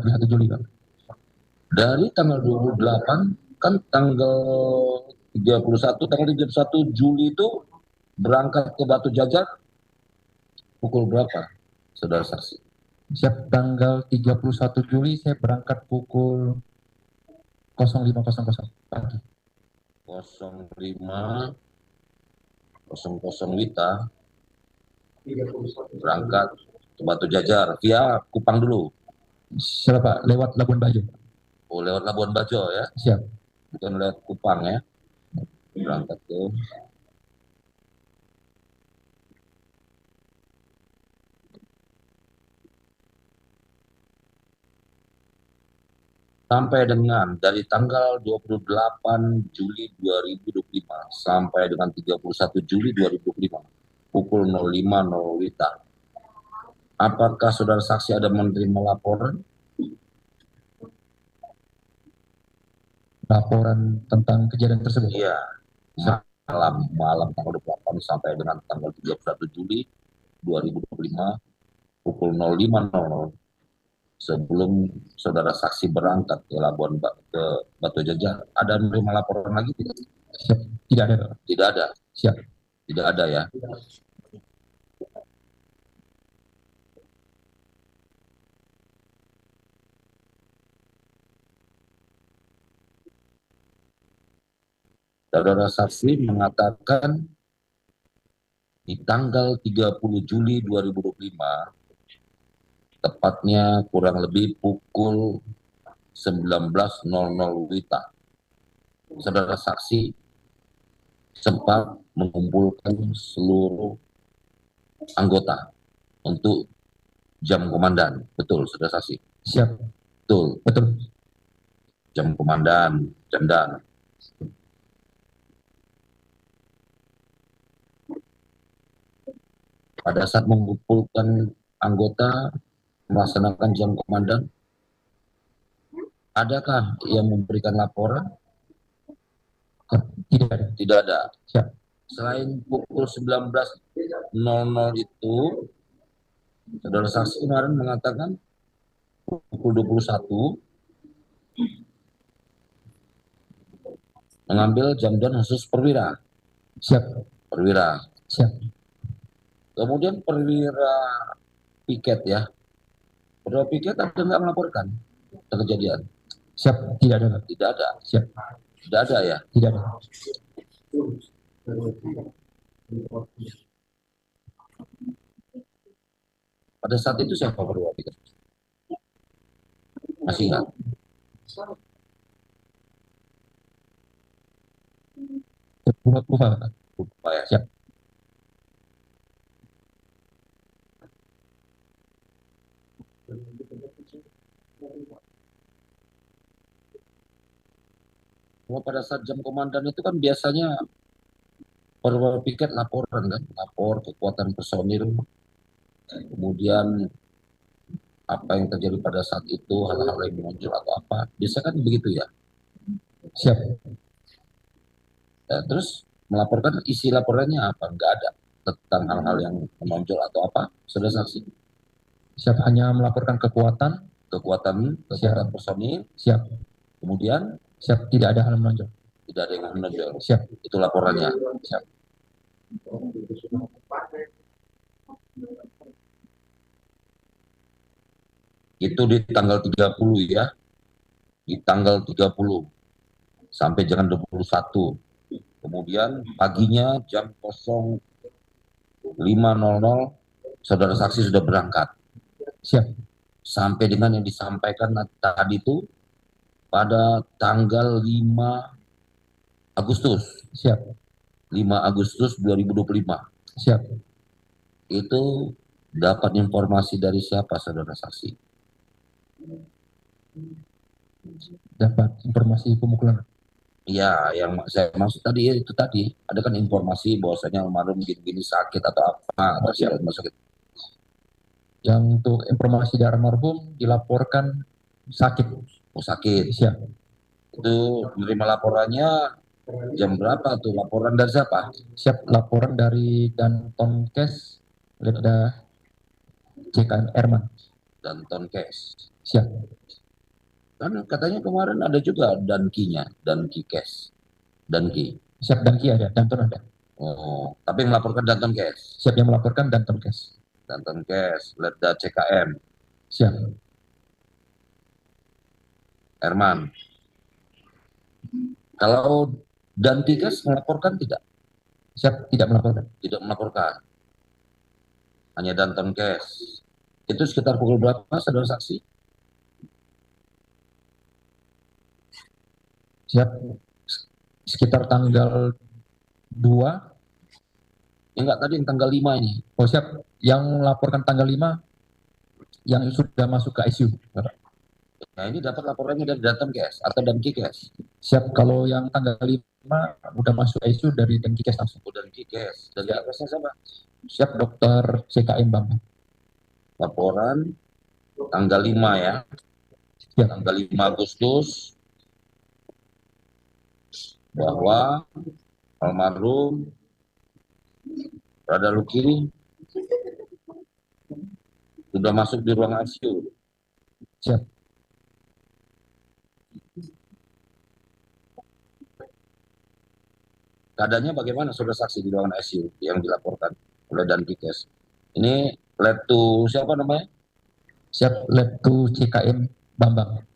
31 Juli, Pak. Dari tanggal 28 kan tanggal 31 Juli itu berangkat ke Batu Jajar pukul berapa, saudara saksi? Siap, tanggal 31 Juli saya berangkat pukul 05.00 pagi. 05.00 WITA berangkat ke Batu Jajar via Kupang dulu. Siapa Pak? Lewat Labuan Bajo. Oh, lewat Labuan Bajo ya? Siap. Bukan lewat Kupang ya? Berangkat ke sampai dengan dari tanggal 28 Juli 2025 sampai dengan 31 Juli 2025 pukul 05.00 WITA. Apakah saudara saksi ada menerima laporan? Laporan tentang kejadian tersebut? Iya, malam tanggal 28 sampai dengan tanggal 31 Juli 2025 pukul 05.00 sebelum saudara saksi berangkat ke Batu Jajar, ada menerima laporan lagi tidak? Siap. Tidak ada, Pak. Tidak ada. Siap. Tidak ada ya. Saudara saksi mengatakan di tanggal 30 Juli 2025, tepatnya kurang lebih pukul 19.00 WITA, saudara saksi sempat mengumpulkan seluruh anggota untuk jam komandan. Betul, saudara saksi? Siap. Betul. Betul. Jam komandan, jamdan. Pada saat mengumpulkan anggota melaksanakan jam komandan, adakah yang memberikan laporan? Tidak ada. Tidak ada. Siap. Selain pukul 19.00 itu, saudara saksi kemarin mengatakan pukul 21 mengambil jamdan khusus perwira. Siap. Perwira. Siap. Kemudian perwira piket ya. Perwira piket ada nggak melaporkan kejadian? Siap. Tidak ada, Pak. Tidak ada. Siap. Tidak ada ya? Tidak ada. Pada saat itu siapa perwira piket? Masih ingat? Lupa, ya. Siap. Pada saat jam komandan itu kan biasanya perwira piket laporan kan, lapor kekuatan personil, kemudian apa yang terjadi pada saat itu, hal-hal yang muncul atau apa, biasa kan begitu ya. Siap. Ya, terus melaporkan isi laporannya apa? Enggak ada tentang hal-hal yang menonjol atau apa, sudah saksi? Siap, hanya melaporkan kekuatan personil. Siap. Kemudian siap, tidak ada hal menonjol. Tidak ada yang menonjol. Siap. Itu laporannya. Siap. Itu di tanggal 30 ya. Di tanggal 30 sampai jam 21. Kemudian paginya jam 05.00 saudara saksi sudah berangkat. Siap. Sampai dengan yang disampaikan tadi itu pada tanggal 5 Agustus. Siap. 5 Agustus 2025. Siap. Itu dapat informasi dari siapa, saudara saksi? Dapat informasi pemukulan. Iya, yang saya maksud tadi itu tadi ada kan informasi bahwasanya almarhum gini-gini sakit atau apa atau siapa sakit. Yang untuk informasi dari almarhum dilaporkan sakit. Oh, sakit. Siap. Itu menerima laporannya jam berapa tuh? Laporan dari siapa? Siap, laporan dari Danton Kes, Letda CKM Erman. Danton Kes. Siap. Kan katanya kemarin ada juga Dankinya, Danki Cash, Danki. Siap, Danki ada, Danton ada. Oh, tapi yang melaporkan Danton Cash. Siap, yang melaporkan Danton Cash. Danton Cash, Letda CKM, Siap. Herman. Kalau Danki Cash melaporkan tidak? Siap, tidak melaporkan. Tidak melaporkan. Hanya Danton Cash. Itu sekitar pukul berapa, saudara saksi? Siap, sekitar tanggal 2. Enggak, tadi yang tanggal 5 ini. Oh siap, yang melaporkan tanggal 5 yang sudah masuk ke ICU. Nah, ini dapat laporannya dari Danton Cash atau Danki Cash. Siap, kalau yang tanggal 5 udah masuk ICU dari Danki Cash langsung. Oh, Danki Cash. Dan Cashnya siapa? Siap, dokter CKM Bambang. Laporan tanggal 5 ya. Siap. Tanggal 5 Agustus bahwa almarhum Rada Luki sudah masuk di ruang ICU. Siap. Keadaannya bagaimana saudara saksi di ruangan ICU yang dilaporkan oleh Danki Cash? Ini led to siapa namanya? Siap, led to CKM Bambang.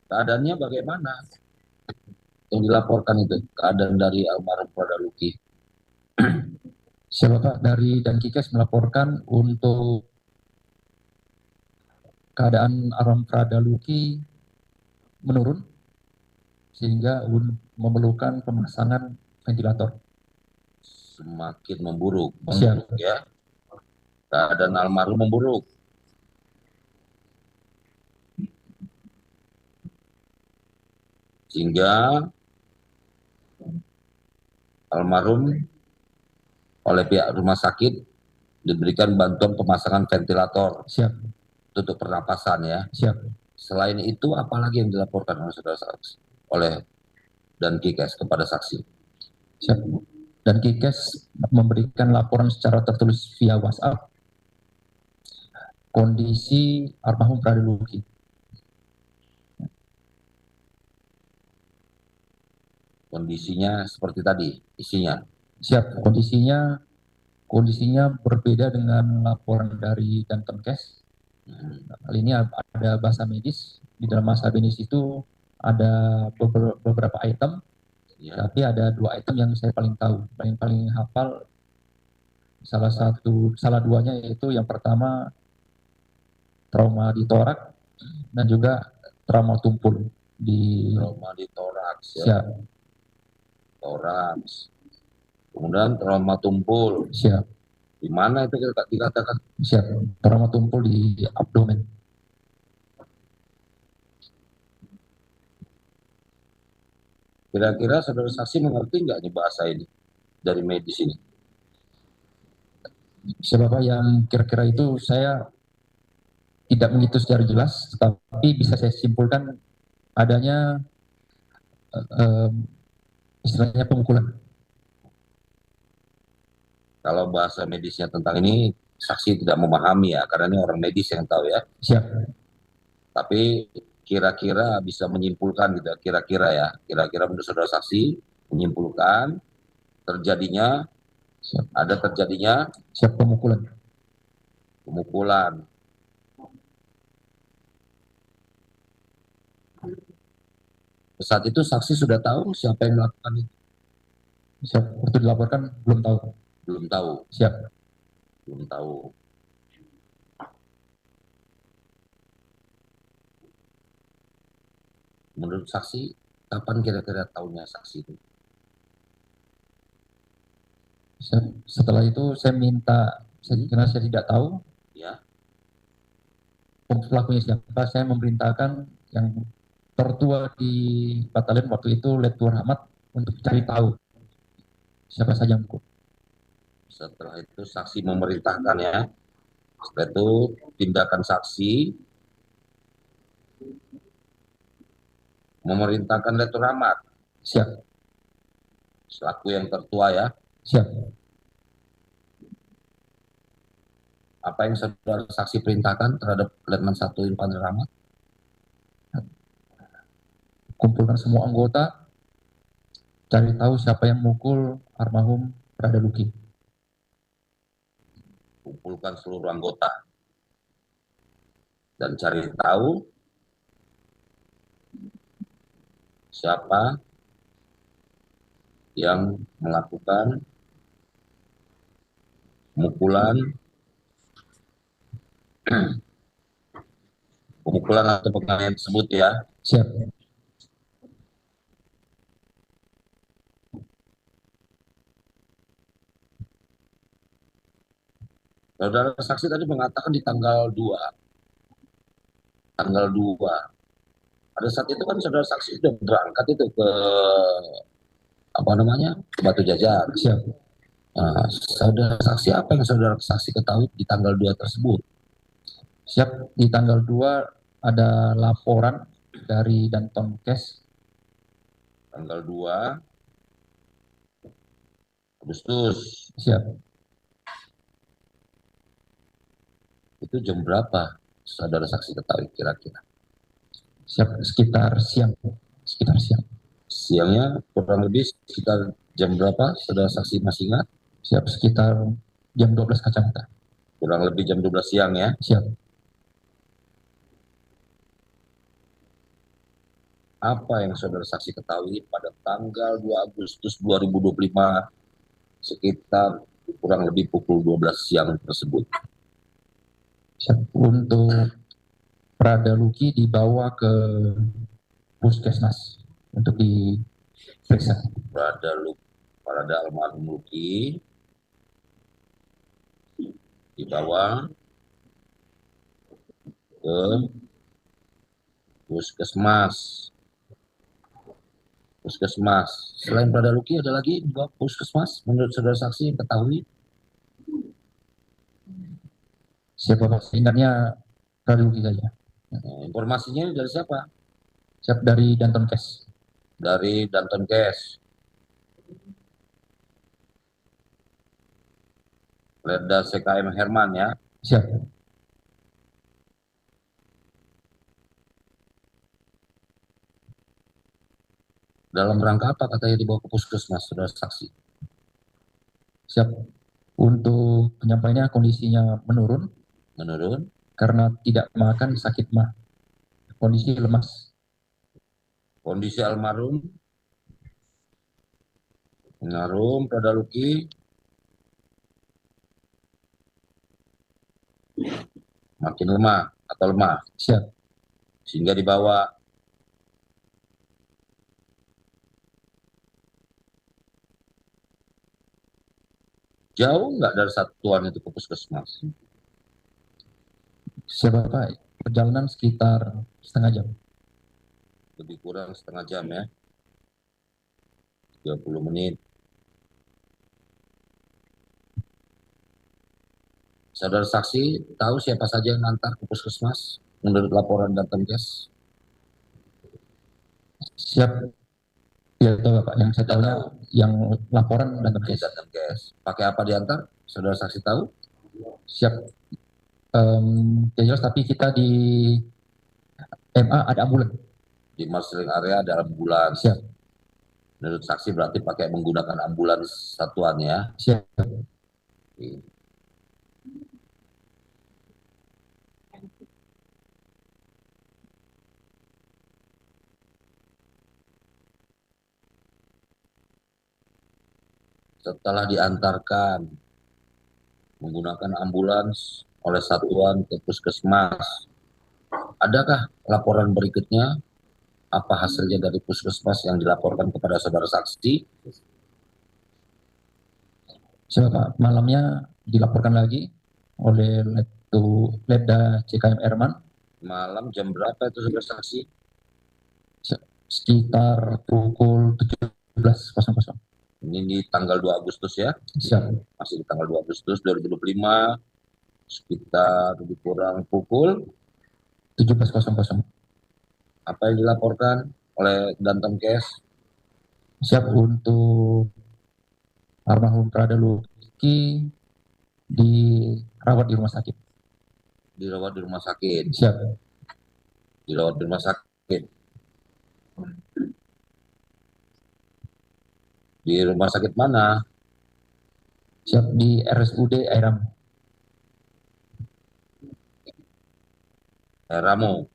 Keadaannya bagaimana? Yang dilaporkan itu keadaan dari almarhum Rada Luki. Siapa Pak, dari Danki Cash melaporkan untuk keadaan almarhum Rada Luki menurun sehingga memerlukan pemasangan ventilator. Semakin memburuk, Siap. Ya. Keadaan almarhum memburuk. Sehingga almarhum oleh pihak rumah sakit diberikan bantuan pemasangan ventilator. Siap. Untuk pernapasan ya. Siap. Selain itu, apalagi yang dilaporkan oleh saudara saksi oleh Danki Cash kepada saksi? Siap. Danki Cash memberikan laporan secara tertulis via WhatsApp kondisi almarhum Rada Luki. Kondisinya seperti tadi, isinya. Siap, kondisinya berbeda dengan laporan dari Danton Cash. Kali ini ada bahasa medis. Di dalam bahasa medis itu ada beberapa item, ya. Tapi ada 2 item yang saya paling tahu, paling hafal. Salah duanya yaitu yang pertama trauma di torak dan juga trauma tumpul di toraks ya. Siap. Toraks. Kemudian trauma tumpul. Siap. Di mana itu dikatakan? Siap. Trauma tumpul di abdomen. Kira-kira saudara saksi mengerti nggak nih bahasa ini dari medis ini? Siapa yang kira-kira itu saya tidak menghitung secara jelas, tapi bisa saya simpulkan adanya istilahnya pemukulan. Kalau bahasa medisnya tentang ini, saksi tidak memahami ya, karena ini orang medis yang tahu ya. Siap. Tapi kira-kira bisa menyimpulkan gitu, kira-kira ya, kira-kira menurut saudara saksi menyimpulkan terjadinya, siap. Ada terjadinya siap pemukulan. Saat itu saksi sudah tahu siapa yang melakukan itu? Siap, waktu dilaporkan belum tahu. Belum tahu. Siap. Belum tahu. Menurut saksi, kapan kira-kira tahunya saksi itu? Setelah itu saya minta, karena saya tidak tahu ya pelakunya siapa, saya memerintahkan yang tertua di batalion waktu itu, Lettur Ahmad, untuk cari tahu siapa saja yang mukul. Setelah itu saksi memerintahkan ya, setelah itu tindakan saksi memerintahkan Lettur Ahmad. Siap. Selaku yang tertua ya. Siap. Apa yang saudara saksi perintahkan terhadap Letnan 1 Infantri Rahmat? Kumpulkan semua anggota, cari tahu siapa yang mukul almarhum Prada Luki. Kumpulkan seluruh anggota dan cari tahu siapa yang melakukan pemukulan atau penganiayaan tersebut ya. Siap. Saudara saksi tadi mengatakan di tanggal 2. Tanggal 2. Pada saat itu kan saudara saksi sudah berangkat itu ke ke Batu Jajar. Siap. Nah, saudara saksi apa yang saudara saksi ketahui di tanggal 2 tersebut? Siap, di tanggal 2 ada laporan dari Danton Kes. Tanggal 2 Agustus. Siap. Itu jam berapa saudara saksi ketahui kira-kira? Siap, sekitar siang. Sekitar siang. Siangnya kurang lebih sekitar jam berapa saudara saksi masih ingat? Siap, sekitar jam 12 kacamata. Kurang lebih jam 12 siang ya? Siap. Apa yang saudara saksi ketahui pada tanggal 2 Agustus 2025 sekitar kurang lebih pukul 12 siang tersebut? Siap, untuk Prada Luki dibawa ke puskesmas untuk diperiksa. Pada almarhum Luki dibawa ke puskesmas. Selain Prada Luki ada lagi dua puskesmas menurut saudara saksi yang ketahui? Siapa Pak? Ingatnya Prada Luki saja. Nah, informasinya dari siapa? Siap, dari Danton Kes. Dari Danton Kes. Letda CKM Herman ya. Siap. Dalam rangka apa katanya dibawa ke puskesmas, saudara saksi? Siap. Untuk penyampaiannya kondisinya menurun Menurun. karena tidak makan, sakit mah. Kondisi lemas. Kondisi almarhum Prada Luki makin lemah atau lemah. Siap. Sehingga dibawa jauh nggak dari satuan itu ke puskesmas? Siap Pak. Perjalanan sekitar setengah jam. Lebih kurang setengah jam ya. 30 menit. Saudara saksi tahu siapa saja yang nantar ke puskesmas menurut laporan Danton Kes? Siap. Ya tahu Pak. Yang saya tahunya yang laporan Danton Kes. Danton Kes. Pakai apa diantar? Saudara saksi tahu? Siap. Ya jelas, tapi kita di MA ada ambulan. Di marshaling area ada ambulans. Siap. Menurut saksi berarti pakai menggunakan ambulans satuan ya? Siap. Setelah diantarkan menggunakan ambulans oleh satuan ke puskesmas, adakah laporan berikutnya? Apa hasilnya dari puskesmas yang dilaporkan kepada saudara saksi? Siap Pak. Malamnya dilaporkan lagi oleh Letda CKM Herman. Malam jam berapa itu saudara saksi? Sekitar pukul 17.00. Ini di tanggal 2 Agustus ya? Siap. Masih di tanggal 2 Agustus 2025, sekitar lebih kurang pukul 17.00. Apa yang dilaporkan oleh Danton Kes? Siap, untuk almarhum Prada Luki rawat di rumah sakit. Dirawat di rumah sakit. Siap. Dirawat di rumah sakit. Di rumah sakit mana? Siap, di RSUD Airam. Ramo.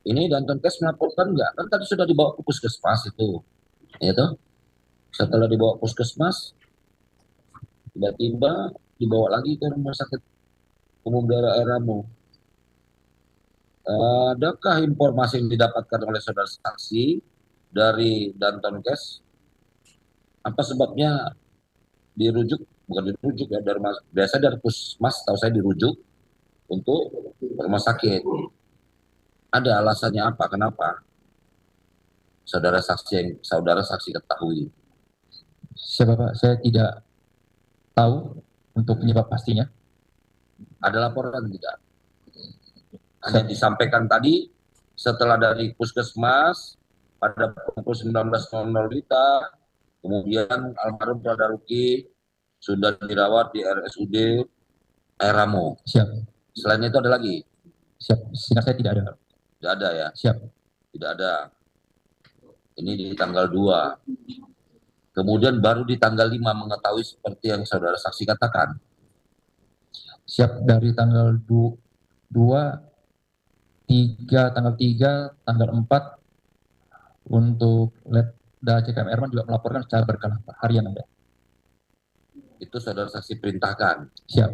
Ini Dantonkes melaporkan nggak? Kan tadi sudah dibawa ke puskesmas itu. Ya toh? Setelah dibawa puskesmas, tiba-tiba dibawa lagi ke rumah sakit umum daerah Ramo. Adakah informasi yang didapatkan oleh saudara saksi dari Dantonkes? Apa sebabnya dirujuk? Bukan dirujuk ya, biasa dari puskesmas, tahu saya dirujuk untuk rumah sakit. Ada alasannya apa? Kenapa? Saudara saksi ketahui. Siapa Pak? Saya tidak tahu untuk penyebab pastinya. Ada laporan tidak? Hanya disampaikan tadi setelah dari puskesmas pada pukul 19.00 WITA, kemudian almarhum Saudara Ruki sudah dirawat di RSUD Ramo. Siap. Selain itu ada lagi? Siap. Seingat saya tidak ada. Tidak ada ya? Siap. Tidak ada. Ini di tanggal 2. Kemudian baru di tanggal 5 mengetahui seperti yang saudara saksi katakan. Siap, dari tanggal 2, 3, tanggal 3, tanggal 4 untuk Letda CKM Erman juga melaporkan secara berkala harian ada. Itu saudara saksi perintahkan. Siap.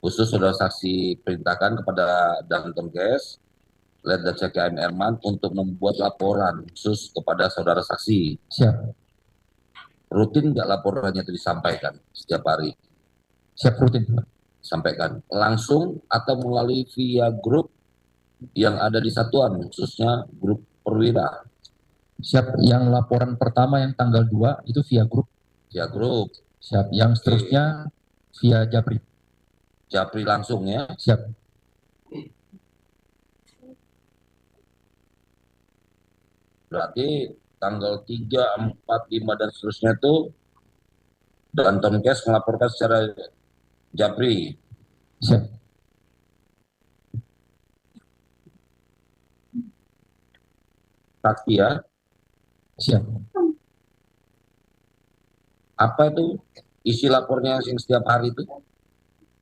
Khusus saudara saksi perintahkan kepada Dantonkes Letda CKM Erman untuk membuat laporan khusus kepada saudara saksi. Siap. Rutin nggak laporannya itu disampaikan setiap hari? Siap, rutin. Sampaikan langsung atau melalui via grup yang ada di satuan, khususnya grup perwira? Siap, yang laporan pertama yang tanggal 2 itu via grup. Via grup. Siap, yang seterusnya via Japri. Japri langsung ya? Siap. Berarti tanggal 3, 4, 5 dan seterusnya itu Dantonkes melaporkan secara Japri. Siap. Saksi ya? Siap. Apa itu isi lapornya yang setiap hari itu?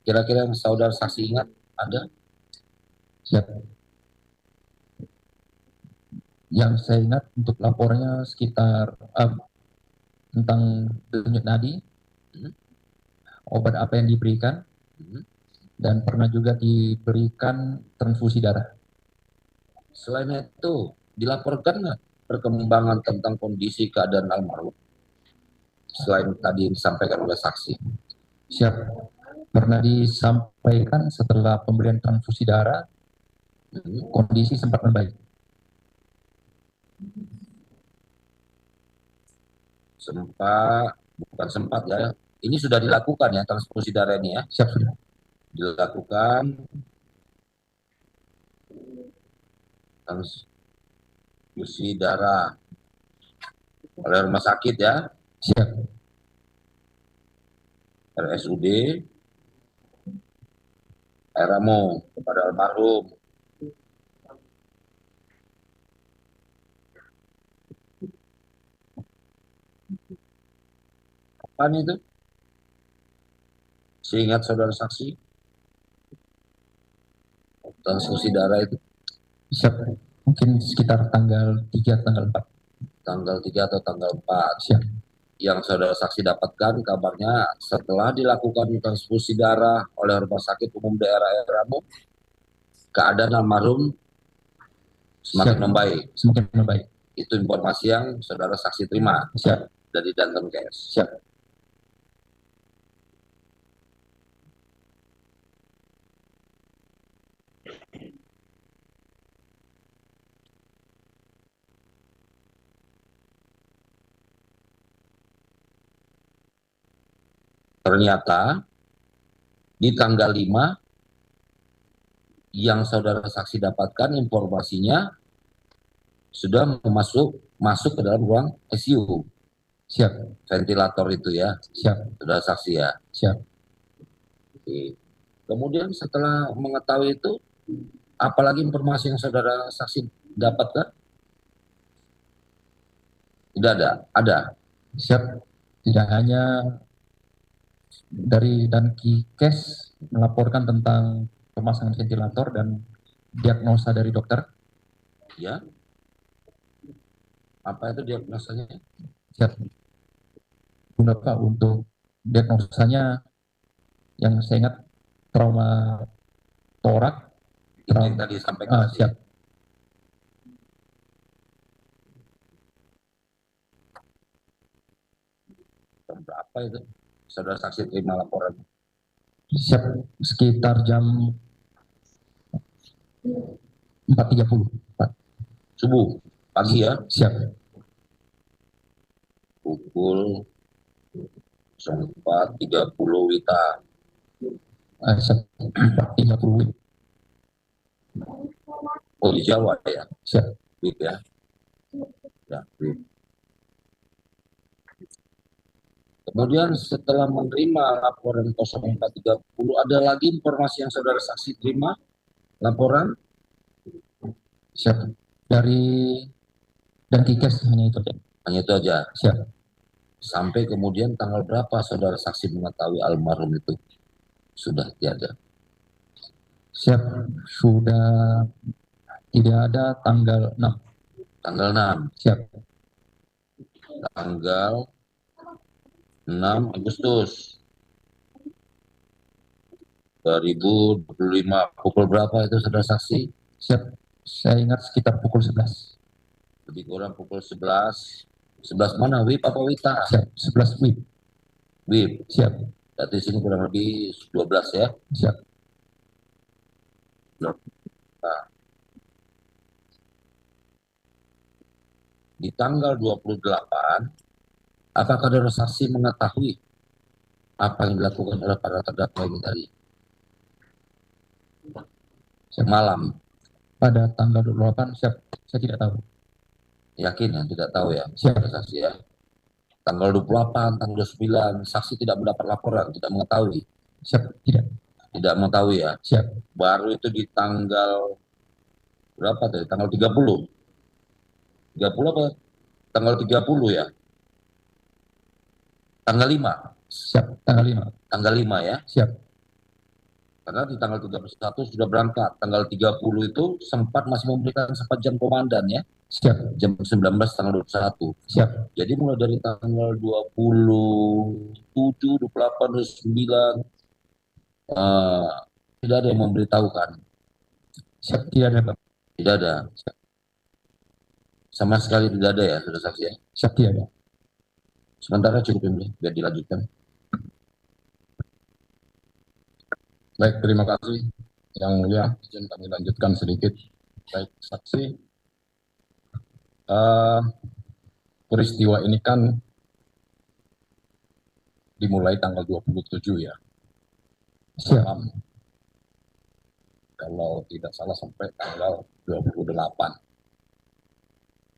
Kira-kira yang saudara saksi ingat ada? Siap. Yang saya ingat untuk lapornya sekitar tentang denyut nadi, obat apa yang diberikan, dan pernah juga diberikan transfusi darah. Selain itu, dilaporkan nggak perkembangan tentang kondisi keadaan almarhum? Selain tadi yang disampaikan oleh saksi. Siap. Pernah disampaikan setelah pemberian transfusi darah, kondisi sempat membaik. Bukan sempat ya. Ini sudah dilakukan ya transfusi darah ini ya? Siap, sudah. Dilakukan transfusi darah oleh rumah sakit ya? Siap. RSUD Ramo kepada almarhum. Kapan itu? Seingat saudara saksi? Transfusi darah itu? Siap. Mungkin sekitar tanggal 3, tanggal 4. Tanggal 3 atau tanggal 4. Siap. Yang saudara saksi dapatkan kabarnya setelah dilakukan transfusi darah oleh Rumah Sakit Umum Daerah Ramo, keadaan almarhum semakin membaik. Semakin membaik. Itu informasi yang saudara saksi terima. Siap. Dari Dantonkes. Siap. Ternyata di tanggal 5 yang saudara saksi dapatkan informasinya sudah masuk ke dalam ruang ICU. Siap. Ventilator itu ya. Siap. Saudara saksi ya. Siap. Oke. Kemudian setelah mengetahui itu, apalagi informasi yang saudara saksi dapatkan? Tidak ada. Ada. Siap. Tidak hanya dari Danki Kes melaporkan tentang pemasangan ventilator dan diagnosa dari dokter. Ya. Apa itu diagnosanya? Siap. Guna Pak untuk diagnosanya yang saya ingat trauma torak. Itu yang tadi sampaikan. Siap. Jam berapa itu? Saudara saksi terima laporan. Siap. Sekitar jam 4.30. Pak. Subuh, pagi ya? Siap. Pukul 4.30 Wita. Siap. 4.30. Oh, di Jawa ya? Siap. Wit ya? Ya, Wit. Kemudian setelah menerima laporan 0430, ada lagi informasi yang saudara saksi terima? Laporan? Siap. Dari dan Kikes hanya itu aja. Hanya itu aja? Siap. Sampai kemudian tanggal berapa saudara saksi mengetahui almarhum itu sudah tiada? Siap. Sudah tidak ada tanggal 6. Tanggal 6? Siap. Tanggal 6 Agustus 2025. Pukul berapa itu saudara saksi? Siap. Saya ingat sekitar pukul 11. Lebih kurang pukul 11. 11 mana? WIB apa WITA? Siap. 11 WIB. WIB. Siap. Berarti sini kurang lebih 12 ya? Siap. Nah, di tanggal 28, apakah saudara saksi mengetahui apa yang dilakukan oleh para terdakwa ini tadi? Malam. Pada tanggal 28, siap. Saya tidak tahu. Yakin ya? Tidak tahu ya? Siap. Saksi ya? Tanggal 28, tanggal 29, saksi tidak mendapat laporan, tidak mengetahui? Siap. Tidak. Tidak mengetahui ya? Siap. Baru itu di tanggal berapa tadi? Tanggal 30. 30 apa? Tanggal 30 ya? Tanggal 5. Siap. Tanggal 5. Tanggal 5 ya? Siap. Karena di tanggal 31 sudah berangkat. Tanggal 30 itu sempat masih memberikan sempat jam komandan ya? Siap. Jam 19 tanggal 21. Siap. Jadi mulai dari tanggal 27, 28, 29 tidak ada yang memberitahukan. Siap. Tidak ada, Pak. Tidak ada. Sama sekali tidak ada ya, saudara saksi ya? Siap. Tidak ada. Sementara cukup ini, biar dilanjutkan. Baik, terima kasih. Yang mulia, izin kami lanjutkan sedikit. Baik, saksi. Peristiwa ini kan dimulai tanggal 27 ya. Siap. Kalau tidak salah sampai tanggal 28.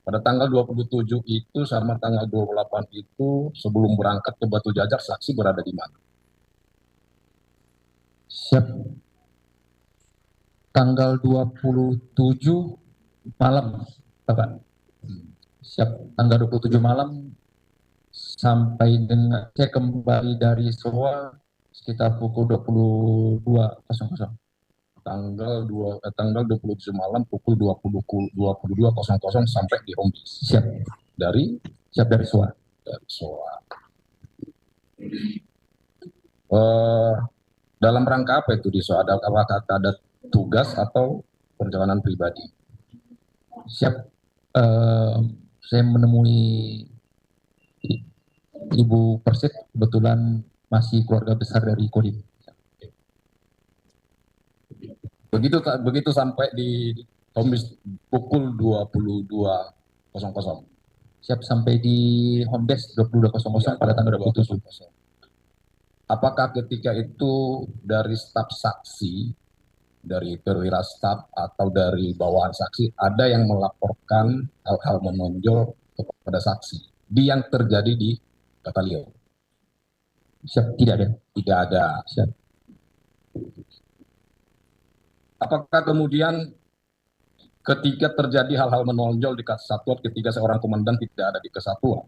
Pada tanggal 27 itu sama tanggal 28 itu sebelum berangkat ke Batu Jajar, saksi berada di mana? Siap. Tanggal 27 malam, Bapak. Siap. Tanggal 27 malam sampai dengan saya kembali dari SOA sekitar pukul 22.00. Tanggal 27 malam pukul 22.00 sampai di home base. Siap. Siap dari SOA. Dari SOA. Dalam rangka apa itu di SOA? Apakah ada tugas atau perjalanan pribadi? Siap. Saya menemui Ibu Persit, kebetulan masih keluarga besar dari Kodim. Begitu sampai di home base pukul 22.00. Siap, sampai di home base 22.00 pada tanggal 27. Apakah ketika itu dari staf saksi, dari perwira staf atau dari bawahan saksi, ada yang melaporkan hal-hal menonjol kepada saksi yang terjadi di Batalio? Siap, tidak ada. Tidak ada. Siap. Apakah kemudian ketika terjadi hal-hal menonjol di kesatuan, ketika seorang komandan tidak ada di kesatuan,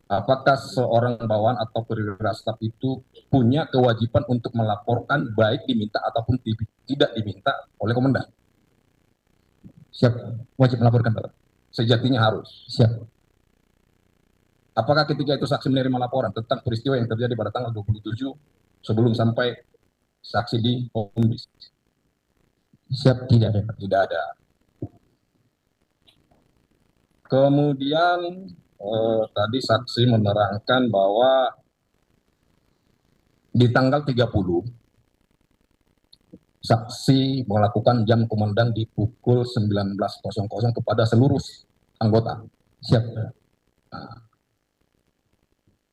apakah seorang bawahan atau perwira staf itu punya kewajiban untuk melaporkan baik diminta ataupun tidak diminta oleh komandan? Siap, wajib melaporkan, Bapak. Sejatinya harus. Siap. Apakah ketika itu saksi menerima laporan tentang peristiwa yang terjadi pada tanggal 27 sebelum sampai saksi di Komdis? Siap, tidak ada, Pak. Tidak ada. Kemudian tadi saksi menerangkan bahwa di tanggal 30 saksi melakukan jam komandan di pukul 19.00 kepada seluruh anggota. Siap. Nah,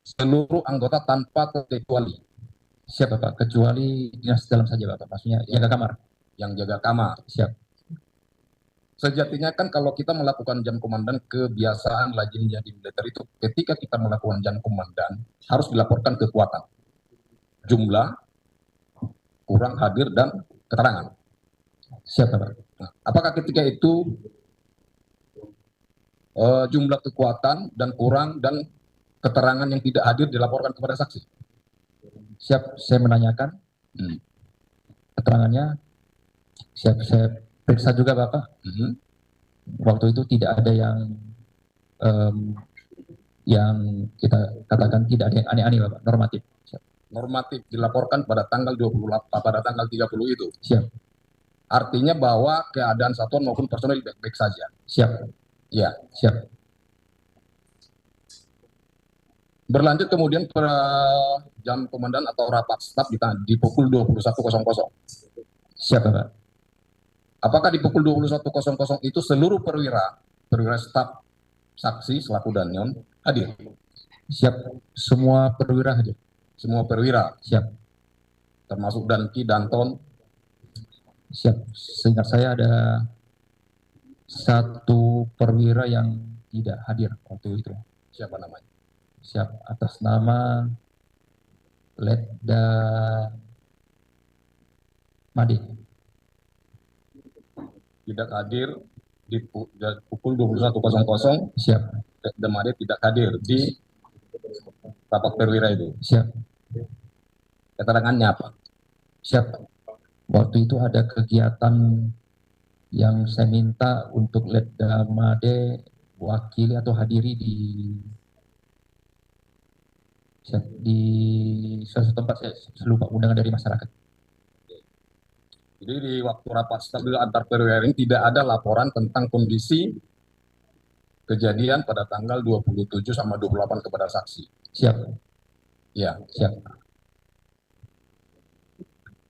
seluruh anggota tanpa terkecuali. Siap, Bapak. Kecuali dinas dalam saja, Bapak. Maksudnya jaga kamar. Yang jaga kamar. Siap. Sejatinya kan kalau kita melakukan jam komandan, kebiasaan lazimnya di militer itu ketika kita melakukan jam komandan harus dilaporkan kekuatan, jumlah, kurang hadir, dan keterangan. Siap, Bapak. Nah, apakah ketika itu jumlah kekuatan dan kurang dan keterangan yang tidak hadir dilaporkan kepada saksi? Siap, saya menanyakan keterangannya. Siap, saya periksa juga, Bapak. Waktu itu tidak ada yang kita katakan tidak ada yang aneh-aneh, Bapak. Normatif. Siap. Normatif dilaporkan pada tanggal 28, pada tanggal 30 itu. Siap. Artinya bahwa keadaan satuan maupun personel baik-baik saja. Siap. Ya. Siap. Berlanjut kemudian jam komandan atau rapat staf di pukul 21.00. Siap, Bapak. Apakah di pukul 21.00 itu seluruh perwira staf, saksi selaku danyon hadir? Siap. Semua perwira hadir. Semua perwira. Siap. Termasuk Danki, Danton. Siap. Seingat saya ada satu perwira yang tidak hadir waktu itu. Siapa namanya? Siap. Atas nama Letda Made. Tidak hadir di pukul 21.00. Siap. Letda Made tidak hadir di rapat perwira itu. Siap. Keterangannya apa? Siap. Waktu itu ada kegiatan yang saya minta untuk Letda Made wakili atau hadiri di suatu tempat, saya lupa, undangan dari masyarakat. Jadi di waktu rapat staf antar perwira ini tidak ada laporan tentang kondisi kejadian pada tanggal 27 sama 28 kepada saksi. Siap. Ya. Siap.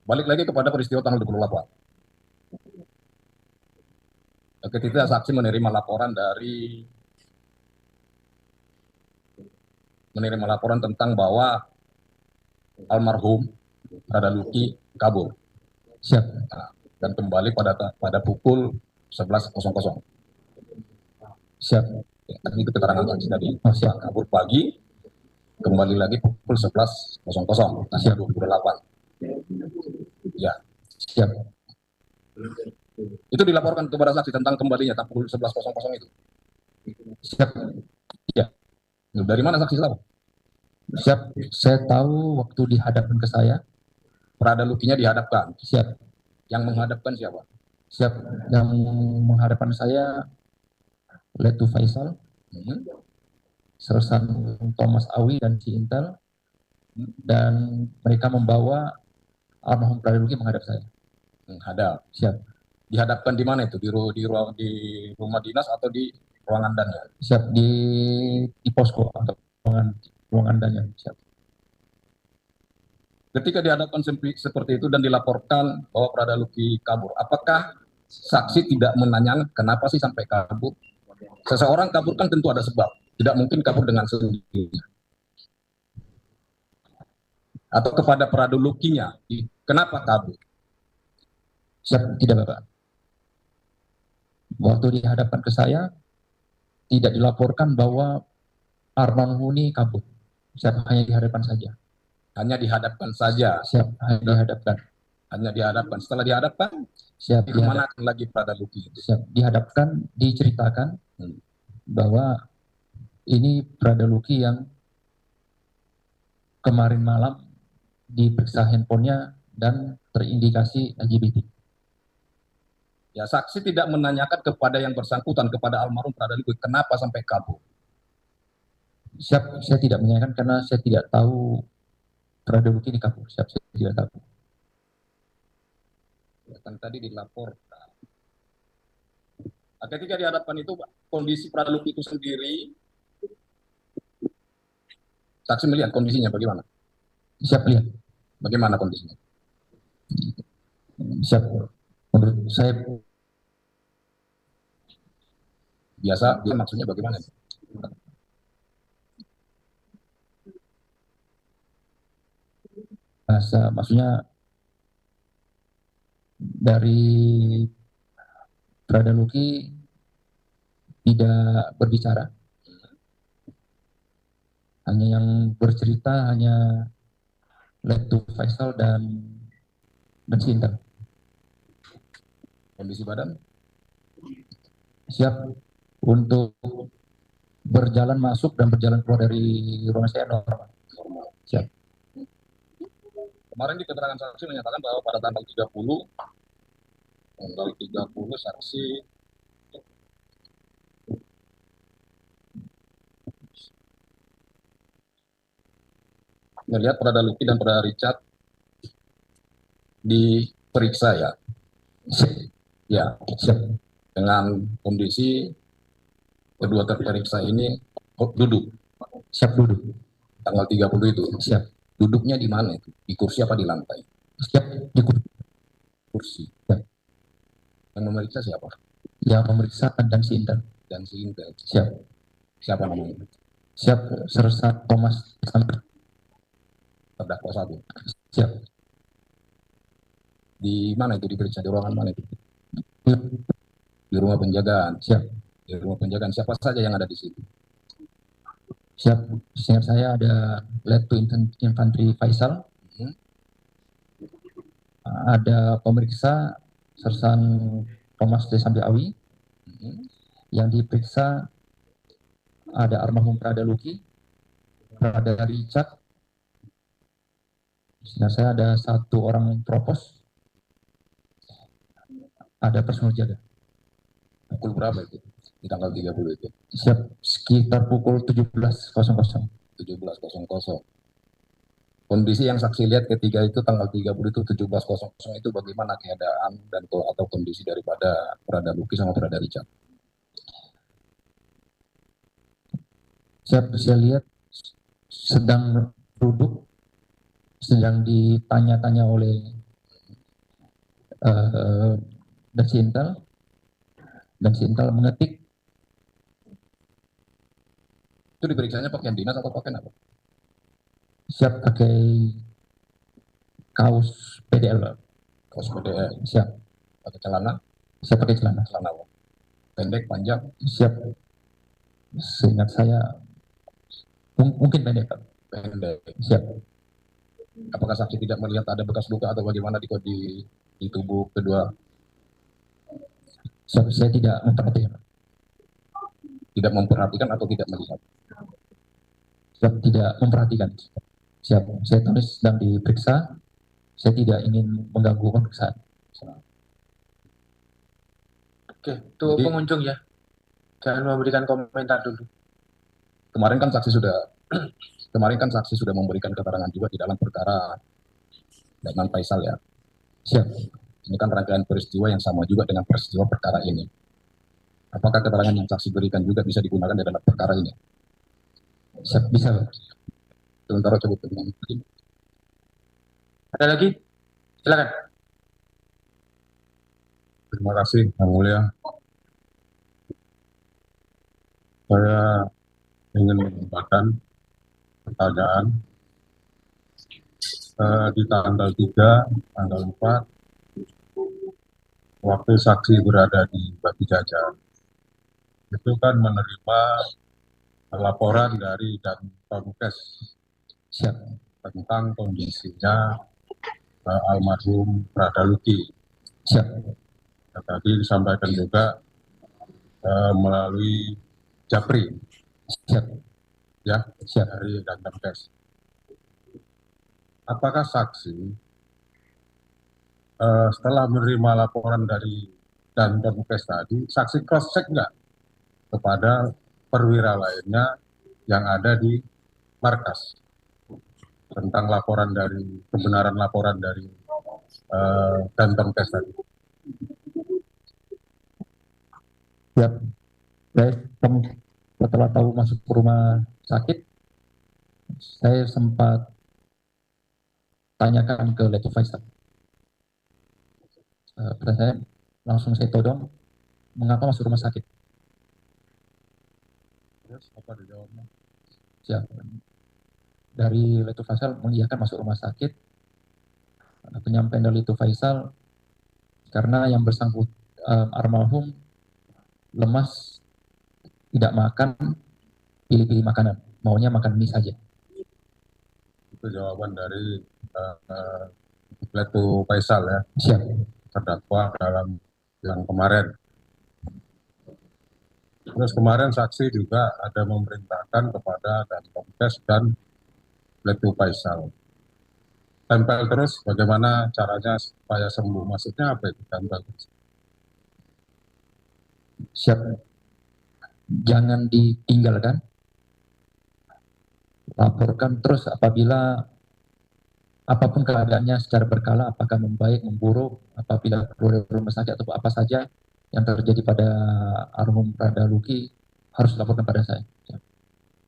Balik lagi kepada peristiwa tanggal 28. Ketika saksi menerima laporan tentang bahwa almarhum Radaluki kabur. Siap. Nah, dan kembali pada pukul 11.00. Siap. Tadi itu keterangan saksi tadi. Oh, siap. Kabur pagi, kembali lagi pukul 11.00, tanggal 28. Ya. Siap. Itu dilaporkan kepada saksi tentang kembalinya pukul 11.00 itu. Siap. Ya. Dari mana saksi tahu? Siap. Saya tahu waktu dihadapkan ke saya. Radalukinya dihadapkan. Siap. Yang menghadapkan siapa? Siap. Yang menghadapkan saya Letu Faisal, Sersan Thomas Awi dan Si Intel, dan mereka membawa almarhum Radaluki menghadap saya. Menghadap. Siap. Dihadapkan di mana itu? Di rumah dinas atau di ruangan dannya? Siap, di posko atau ruangan dannya. Siap. Ketika dihadapkan seperti itu dan dilaporkan bahwa Radaluki kabur, apakah saksi tidak menanyakan kenapa sih sampai kabur? Seseorang kabur kan tentu ada sebab. Tidak mungkin kabur dengan sendirinya. Atau kepada Radalukinya, kenapa kabur? Siap, tidak, Bapak. Waktu dihadapkan ke saya, tidak dilaporkan bahwa almarhum ini kabur. Siap, hanya dihadapkan saja. Hanya dihadapkan saja. Siap, hanya dihadapkan. Hanya dihadapkan. Setelah dihadapkan, Siap, dikemanakan lagi Pradaluki itu? siap, dihadapkan, diceritakan bahwa ini Pradaluki yang kemarin malam diperiksa handphonenya dan terindikasi LGBT. Ya, saksi tidak menanyakan kepada yang bersangkutan, kepada almarhum Pradaluki, kenapa sampai kabur. Siap, saya tidak menanyakan karena saya tidak tahu Pradaluki ini kabur. Siap, saya tidak tahu. Ya, kan tadi dilaporkan. Nah, ketika dihadapkan itu, kondisi Pradaluki itu sendiri, saksi melihat kondisinya bagaimana? Siap, lihat. Bagaimana kondisinya? Siap. Menurut saya biasa, dia maksudnya bagaimana? maksudnya dari Pradaluki tidak berbicara, hanya yang bercerita hanya Letu Faisal dan Sinta. Kondisi badan? Siap untuk berjalan masuk dan berjalan keluar dari ruangan saya normal. Siap. Kemarin di keterangan saksi menyatakan bahwa pada tanggal 30 saksi melihat Pradaluki dan Prada Richard diperiksa ya. Ya, dengan kondisi kedua terperiksa ini duduk. Siap, duduk. Tanggal 30 itu. Siap. Duduknya di mana itu? Di kursi apa di lantai? Siap, di kursi. Siap. Yang memeriksa siapa? Yang memeriksa dan si Intel. Dan si Intel. Siap. Siapa namanya? Siap, Sersa Thomas terdakwa satu. Siap. Di mana itu diperiksa? Di ruangan mana itu? Di rumah penjagaan. Siap. Di rumah penjagaan. Siapa saja yang ada di situ? Siap. Seingat saya ada Letu Infantri Faisal. Ada pemeriksa Sersan Thomas Desambi Awi. Yang diperiksa ada almarhum Pradaluki, Prada Richard. Seingat saya ada satu orang propos. Ada personel jaga. Pukul berapa itu? Di tanggal 30 itu? Siap, sekitar pukul 17.00. 17.00. Kondisi yang saksi lihat ketika itu tanggal 30 itu 17.00 itu bagaimana keadaan dan atau kondisi daripada Pradaluki sama Prada Richard? Saya lihat sedang duduk, sedang ditanya-tanya oleh dan si Intel mengetik. Itu diperiksanya pakaian dinas atau pakaian apa? Siap, pakai kaos PDL. Kaos PDL. Siap. Pakai celana? Siap, pakai celana. Celana pendek, panjang? Siap. Seingat saya mungkin pendek. Pendek. Siap. Apakah saksi tidak melihat ada bekas luka atau bagaimana di tubuh kedua? Siap, saya tidak memperhatikan. Tidak memperhatikan atau tidak melihat? Siap, tidak memperhatikan. Siap, saya tulis sedang diperiksa. Saya tidak ingin mengganggu pemeriksaan. Oke, itu jadi, pengunjung ya. Jangan memberikan komentar dulu. Kemarin kan saksi sudah memberikan keterangan juga di dalam perkara dengan Faisal ya. Siap. Ini kan rangkaian peristiwa yang sama juga dengan peristiwa perkara ini. Apakah keterangan yang saksi berikan juga bisa digunakan di dalam perkara ini? Siap, bisa. Sementara coba dengan ada lagi? Silakan. Terima kasih, Yang Mulia. Saya ingin menambahkan pertanyaan. Di tanggal 3, tanggal 4, waktu saksi berada di Batu Jajar, itu kan menerima laporan dari Danpomkes. Siap. tentang kondisinya almarhum Prada Luki. Siap. Tadi disampaikan juga melalui Japri, Siap. ya, Siap. dari Dantamkes. Apakah saksi setelah menerima laporan dari Dantamkes tadi, saksi cross check nggak kepada perwira lainnya yang ada di markas tentang kebenaran laporan dari Dantamkes tadi? Siap. Baik, setelah tahu masuk ke rumah sakit, saya sempat tanyakan ke Letu Faisal. Pertanyaan langsung saya todong, mengapa masuk rumah sakit? Terus apa dijawabnya? Siap. Dari Letu Faisal mengiyakan masuk rumah sakit. Penyampaian dari Letu Faisal, karena yang bersangkut almarhum lemas, tidak makan, pilih-pilih makanan, maunya makan mie saja. Itu jawaban dari Letu Faisal, ya, Siap. terdakwa dalam yang kemarin. Terus kemarin saksi juga ada memerintahkan kepada Dantamkes dan Letu Faisal. Tempel terus, bagaimana caranya supaya sembuh? Maksudnya apa itu tempel terus? Siap. Jangan ditinggalkan, laporkan terus apabila apapun keadaannya secara berkala, apakah membaik, memburuk, apabila keluar dari rumah sakit atau apa saja yang terjadi pada almarhum Prada Luki, harus laporkan pada saya.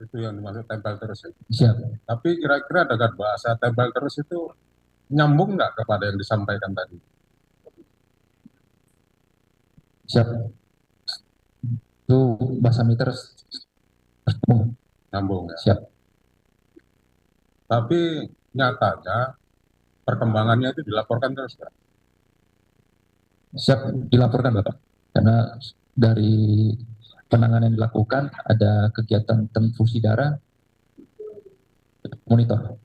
Itu yang dimaksud tempel terus. Ya. Siap. Tapi kira-kira dengan bahasa tempel terus itu nyambung nggak kepada yang disampaikan tadi? Siap. Itu bahasa meter Nyambung, ya. siap. Tapi nyatanya perkembangannya itu dilaporkan terus, Pak. Siap dilaporkan Bapak. Karena dari penanganan yang dilakukan ada kegiatan transfusi darah, monitor.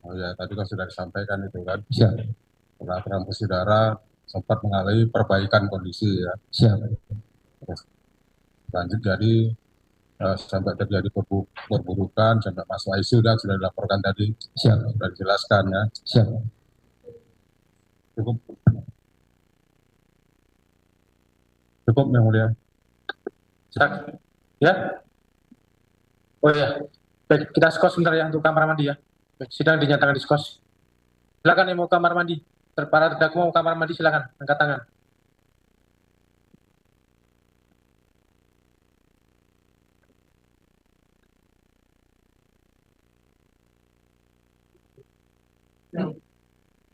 Oh ya, tadi kan sudah disampaikan itu kan. Siap. Setelah transfusi darah sempat mengalami perbaikan kondisi, ya. Siap. Terus lanjut jadi sampai terjadi perburukan sampai masuk ICU dan sudah dilaporkan tadi, Siap. sudah dijelaskan, ya. Siap. Cukup, cukup yang mulia. Ya. Oh ya. Baik, kita skos sebentar ya untuk kamar mandi ya. Baik, sidang dinyatakan diskos. Silakan yang mau kamar mandi. Para terdakwa mau kamar mandi silakan angkat tangan.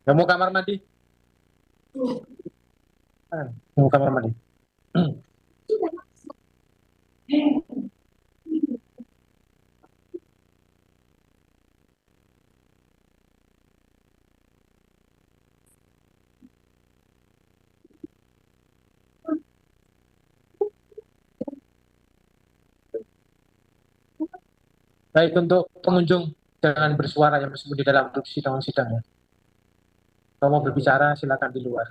Yang mau kamar mandi? Yang mau kamar mandi. Baik, untuk pengunjung jangan bersuara yang meskipun di dalam sidang ya. Kalau mau berbicara silakan di luar.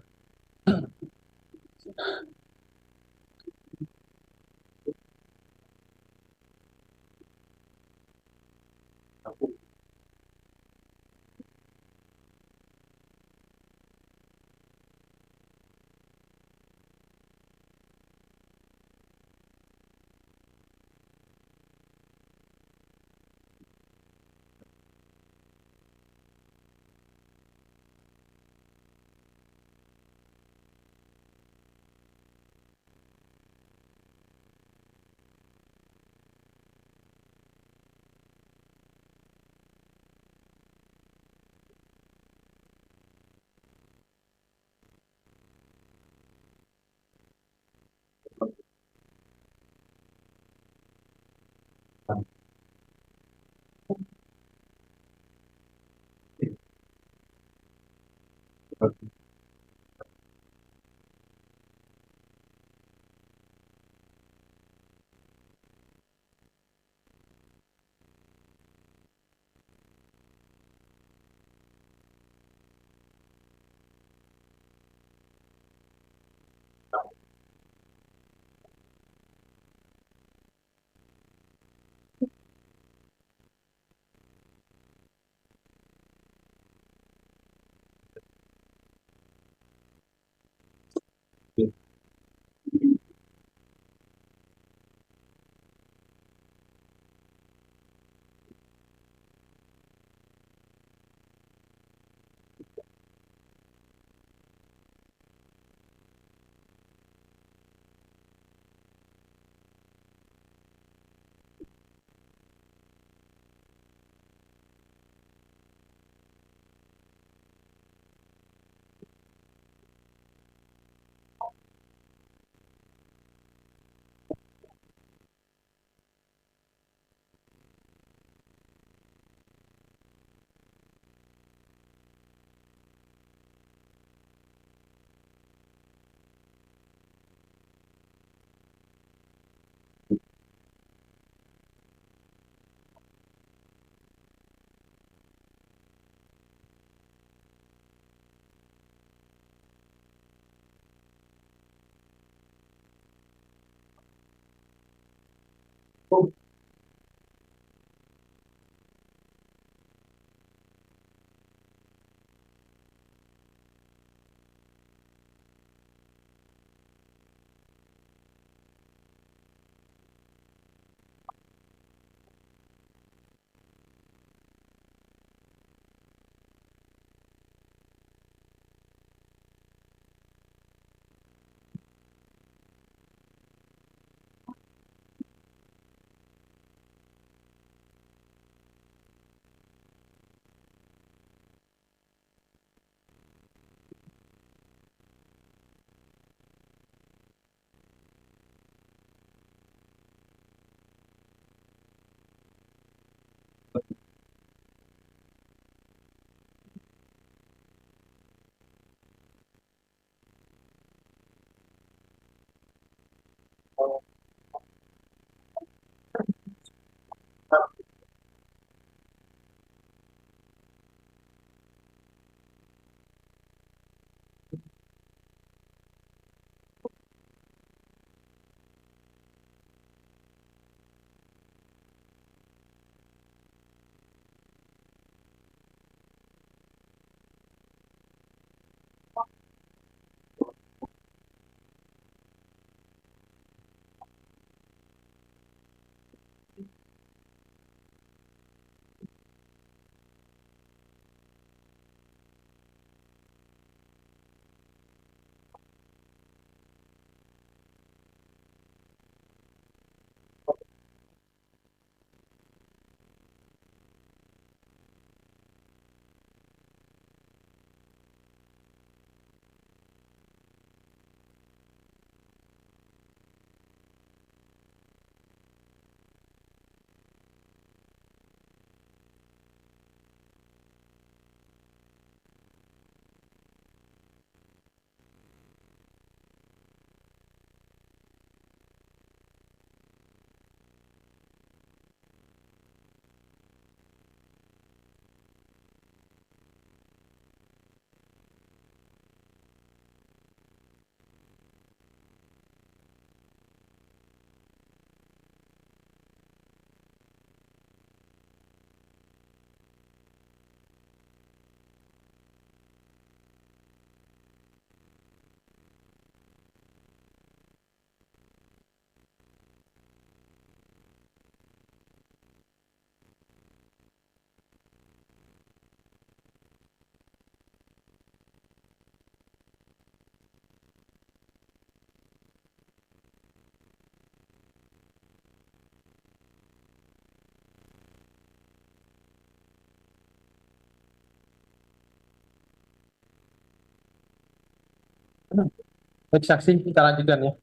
Baik, saksi, kita lanjutkan ya.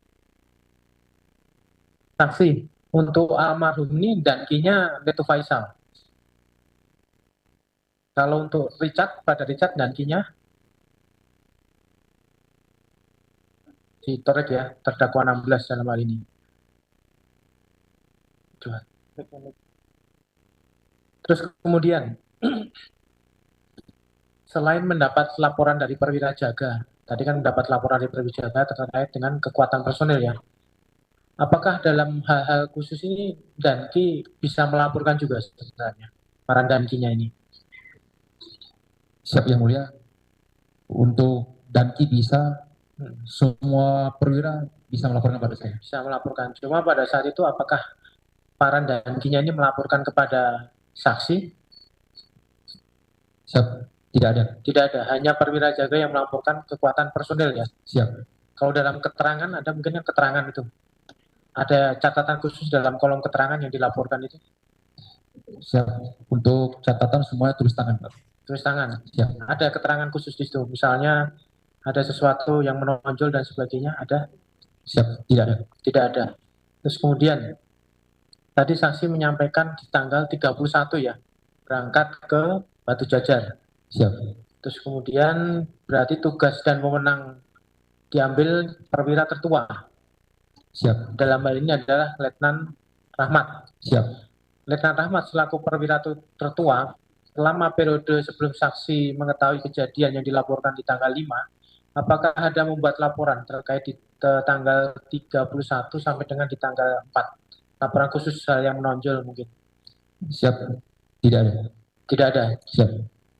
Saksi, untuk almarhum ini dankinya Letu Faisal. Kalau untuk Richard, pada Richard dankinya si Torek ya, terdakwa 16 dalam hal ini. Terus kemudian, selain mendapat laporan dari perwira jaga, tadi kan mendapat laporan dari perwira jaga terkait dengan kekuatan personil ya. Apakah dalam hal-hal khusus ini Danki bisa melaporkan juga sebenarnya para Dankinya ini? Siap Yang Mulia. Untuk Danki bisa, semua perwira bisa melaporkan pada saya. Bisa melaporkan. Cuma pada saat itu apakah para Dankinya ini melaporkan kepada saksi? Siap, tidak ada. Tidak ada, hanya perwira jaga yang melaporkan kekuatan personil ya. Siap. Kalau dalam keterangan ada mungkin yang keterangan itu. Ada catatan khusus dalam kolom keterangan yang dilaporkan itu? Siap. Untuk catatan semuanya tulis tangan, Pak. Tulis tangan. Siap. Ada keterangan khusus di situ. Misalnya ada sesuatu yang menonjol dan sebagainya, ada? Siap, tidak ada. Tidak ada. Terus kemudian tadi saksi menyampaikan di tanggal 31 ya, berangkat ke Batu Jajar. Siap. Terus kemudian berarti tugas dan wewenang diambil perwira tertua. Siap. Dalam hal ini adalah Letnan Rahmat. Siap. Letnan Rahmat selaku perwira tertua, selama periode sebelum saksi mengetahui kejadian yang dilaporkan di tanggal 5, apakah ada membuat laporan terkait di tanggal 31 sampai dengan di tanggal 4? laporan khusus hal yang menonjol mungkin. Siap. Tidak ada. Tidak ada. Siap.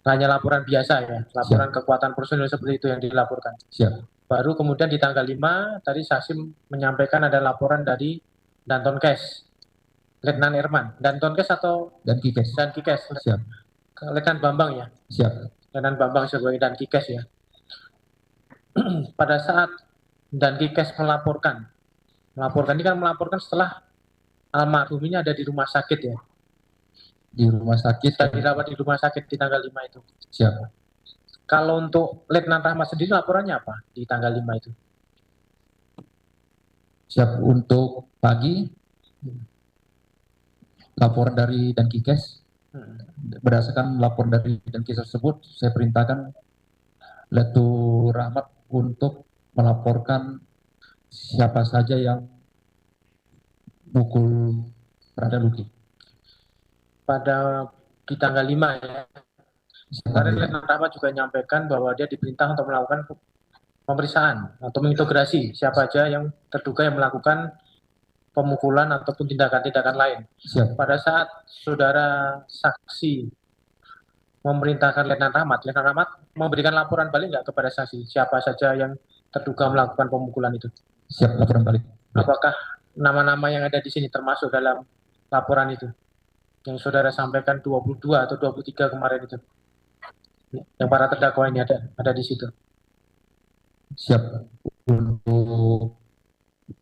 Hanya laporan biasa ya, laporan kekuatan personil seperti itu yang dilaporkan. Siap. Baru kemudian di tanggal 5 tadi saksi menyampaikan ada laporan dari Dantonkes, Letnan Irman, Dantonkes atau Dan Kikes. dan Kikes, Siap. Letnan Bambang ya, Siap. Letnan Bambang sebagai dan Kikes ya. Pada saat dan Kikes melaporkan ini kan melaporkan setelah almarhum ini ada di rumah sakit ya, Di rumah sakit. dan dirawat di rumah sakit di tanggal 5 itu. Siap. Kalau untuk Letnan Rahmat sendiri laporannya apa di tanggal 5 itu? Siap. Untuk pagi, laporan dari Dan Kikes, berdasarkan laporan dari Dan Kikes tersebut, saya perintahkan Letu Rahmat untuk melaporkan siapa saja yang mukul Rada Luki. Pada di tanggal 5 ya. Kemarin Letnan Rahmat juga menyampaikan bahwa dia diperintah untuk melakukan pemeriksaan atau mengintegrasi siapa aja yang terduga yang melakukan pemukulan ataupun tindakan-tindakan lain. Siap. Pada saat saudara saksi memerintahkan Letnan Rahmat memberikan laporan balik nggak kepada saksi siapa saja yang terduga melakukan pemukulan itu? Siap, laporan balik. Apakah nama-nama yang ada di sini termasuk dalam laporan itu? Yang saudara sampaikan 22 atau 23 kemarin itu. Yang para terdakwa ini ada di situ. Siap. Untuk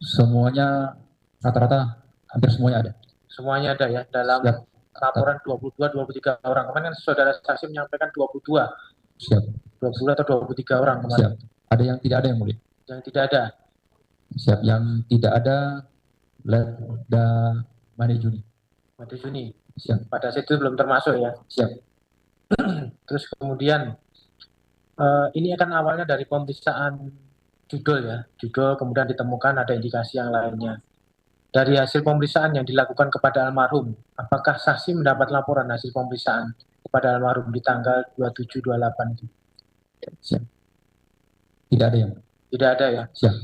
semuanya rata-rata hampir semuanya ada. Semuanya ada ya dalam Siap. laporan 22 23 orang. Kemarin kan saudara saksi menyampaikan 22. Siap. 20 atau 23 orang kemarin. Siap. Ada yang tidak ada yang mulia. Yang tidak ada. Siap. Yang tidak ada Letda Made Juni. Made Juni. Siap. Pada situ belum termasuk ya. Siap. Terus kemudian ini akan awalnya dari pemeriksaan judul ya. Judul kemudian ditemukan ada indikasi yang lainnya. Dari hasil pemeriksaan yang dilakukan kepada almarhum, apakah saksi mendapat laporan hasil pemeriksaan kepada almarhum di tanggal 27-28 itu? Siap. Tidak ada yang. Tidak ada ya. Siap.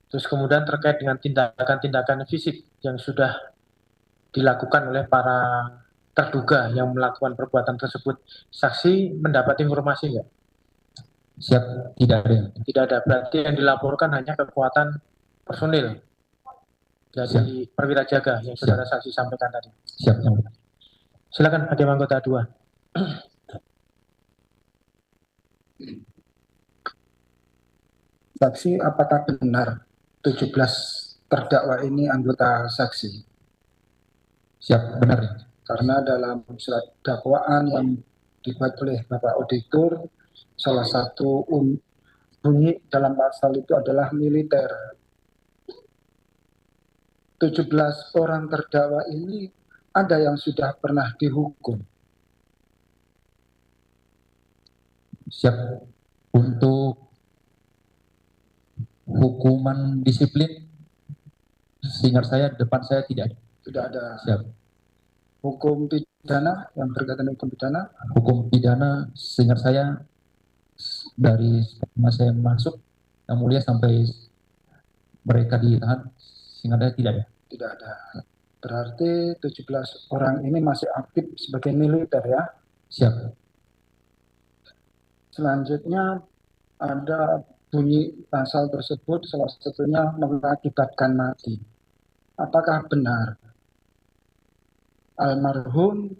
Terus kemudian terkait dengan tindakan-tindakan fisik yang sudah dilakukan oleh para terduga yang melakukan perbuatan tersebut, saksi mendapat informasi enggak? Siap. Tidak ada yang. Tidak ada. Berarti yang dilaporkan hanya kekuatan personil dari perwira jaga yang saudara saksi sampaikan tadi. Siap. Silakan hakim anggota 2. Saksi, apakah benar 17 terdakwa ini anggota saksi? Siap, benar. Karena dalam surat dakwaan yang dibuat oleh Bapak Auditor, salah satu bunyi dalam pasal itu adalah militer. 17 orang terdakwa ini ada yang sudah pernah dihukum. Siap. Untuk hukuman disiplin, seingat saya, depan saya tidak ada. Tidak ada. Siap. Hukum pidana, yang berkaitan dengan hukum pidana? Hukum pidana, seingat saya, dari masa saya masuk, yang mulia sampai mereka ditahan, seingat saya tidak ada. Tidak ada. Berarti 17 orang ini masih aktif sebagai militer ya? Siap. Selanjutnya ada bunyi pasal tersebut salah satunya mengakibatkan mati. Apakah benar almarhum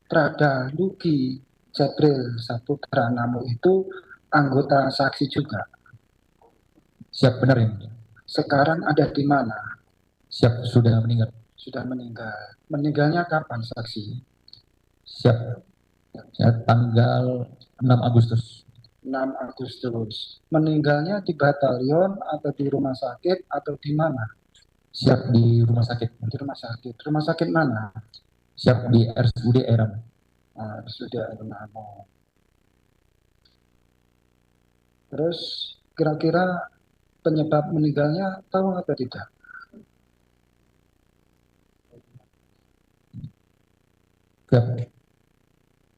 Prada Luki Jibril Saputra Namo itu anggota saksi juga? Siap, benar ya. Sekarang ada di mana? Siap, sudah meninggal. Sudah meninggal. Meninggalnya kapan saksi? Siap. Ya, tanggal 6 Agustus. 6 Agustus. Meninggalnya di batalion atau di rumah sakit atau di mana? Siap, di rumah sakit. Di rumah sakit. Rumah sakit mana? Siap, di RSUD Eram. RSUD Eram. Terus kira-kira penyebab meninggalnya tahu atau tidak? Siap.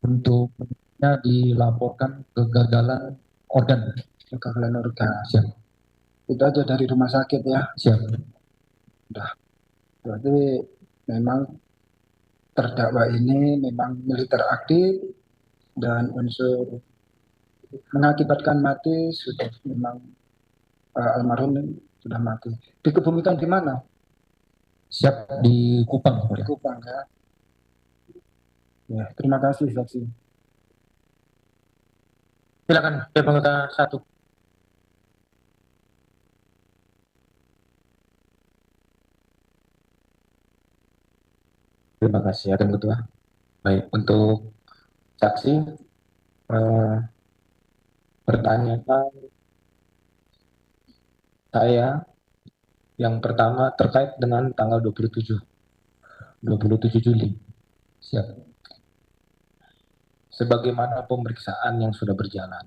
Untuk dilaporkan kegagalan organ. Kegagalan organ. Siap. Itu aja dari rumah sakit ya? Siap. Udah. Berarti memang terdakwa ini memang militer aktif dan unsur mengakibatkan mati sudah memang almarhum sudah mati. Dikebumikan di mana? Siap di Kupang, Di Kupang ya. Ya, terima kasih saksi. Silakan, anggota 1. Terima kasih, Hakim Ketua. Baik, untuk saksi, pertanyaan saya yang pertama terkait dengan tanggal 27 Juli. Siap. Sebagaimana pemeriksaan yang sudah berjalan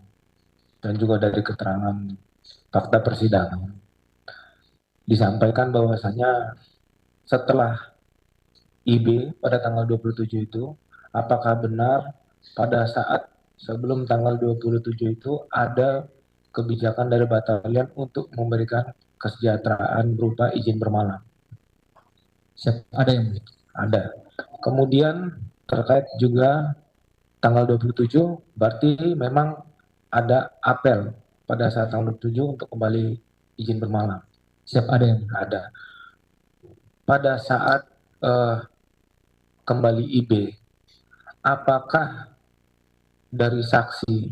dan juga dari keterangan fakta persidangan disampaikan bahwasanya setelah IB pada tanggal 27 itu, apakah benar pada saat sebelum tanggal 27 itu ada kebijakan dari batalion untuk memberikan kesejahteraan berupa izin bermalam? Siap, ada yang mulia. Ada. Kemudian terkait juga tanggal 27 berarti memang ada apel pada saat tanggal 27 untuk kembali izin bermalam. Siap, ada yang mulia. Ada. Pada saat kembali IB, apakah dari saksi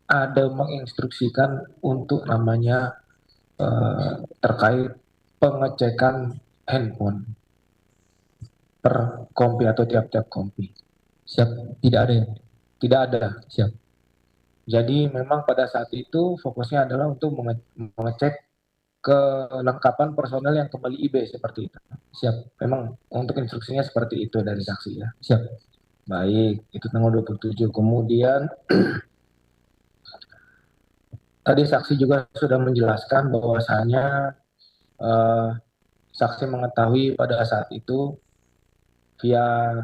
ada menginstruksikan untuk namanya terkait pengecekan handphone per kompi atau tiap-tiap kompi? Siap, tidak ada yang mulia. Tidak ada. Siap. Jadi memang pada saat itu fokusnya adalah untuk mengecek kelengkapan personel yang kembali IB seperti itu. Siap. Memang untuk instruksinya seperti itu dari saksi ya. Siap. Baik, itu tanggal 27. Kemudian tadi saksi juga sudah menjelaskan bahwasanya saksi mengetahui pada saat itu via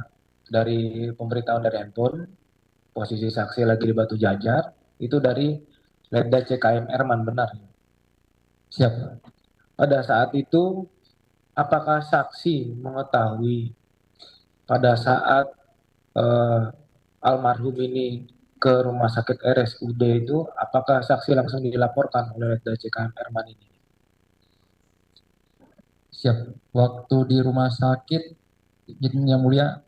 dari pemberitahuan dari handphone, posisi saksi lagi di Batu Jajar, itu dari Letda CKM Erman, benar? Siap. Pada saat itu, apakah saksi mengetahui pada saat almarhum ini ke rumah sakit RSUD itu, apakah saksi langsung dilaporkan oleh Letda CKM Erman ini? Siap. Waktu di rumah sakit, yang mulia,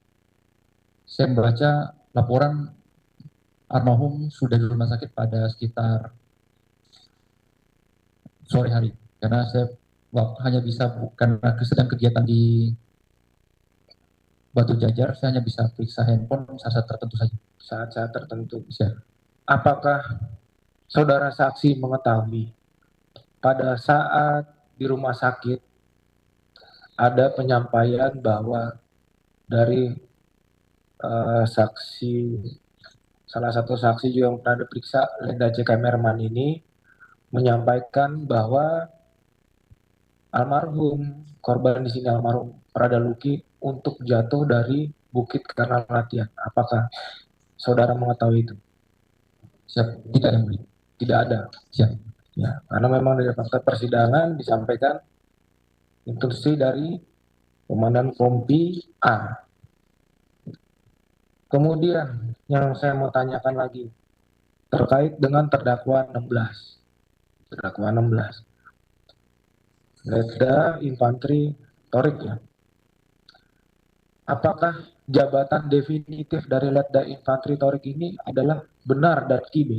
saya membaca laporan almarhum sudah di rumah sakit pada sekitar sore hari. Karena saya hanya bisa, karena sedang kegiatan di Batu Jajar, saya hanya bisa periksa handphone saat-saat tertentu saja. Saat-saat tertentu. Siap. Apakah saudara saksi mengetahui pada saat di rumah sakit ada penyampaian bahwa dari saksi, salah satu saksi juga yang pernah diperiksa, Letda CKM Erman ini menyampaikan bahwa almarhum, korban di sini almarhum Prada Luki untuk jatuh dari bukit karena latihan. Apakah saudara mengetahui itu? Siap. Tidak yang mulia. Tidak ada. Siap. Ya, karena memang dari fakta persidangan disampaikan instruksi dari Komandan Kompi A. Kemudian yang saya mau tanyakan lagi terkait dengan terdakwa 16. Terdakwa 16. Letda Infantri Torik ya. Apakah jabatan definitif dari Letda Infantri Torik ini adalah benar dan kibi?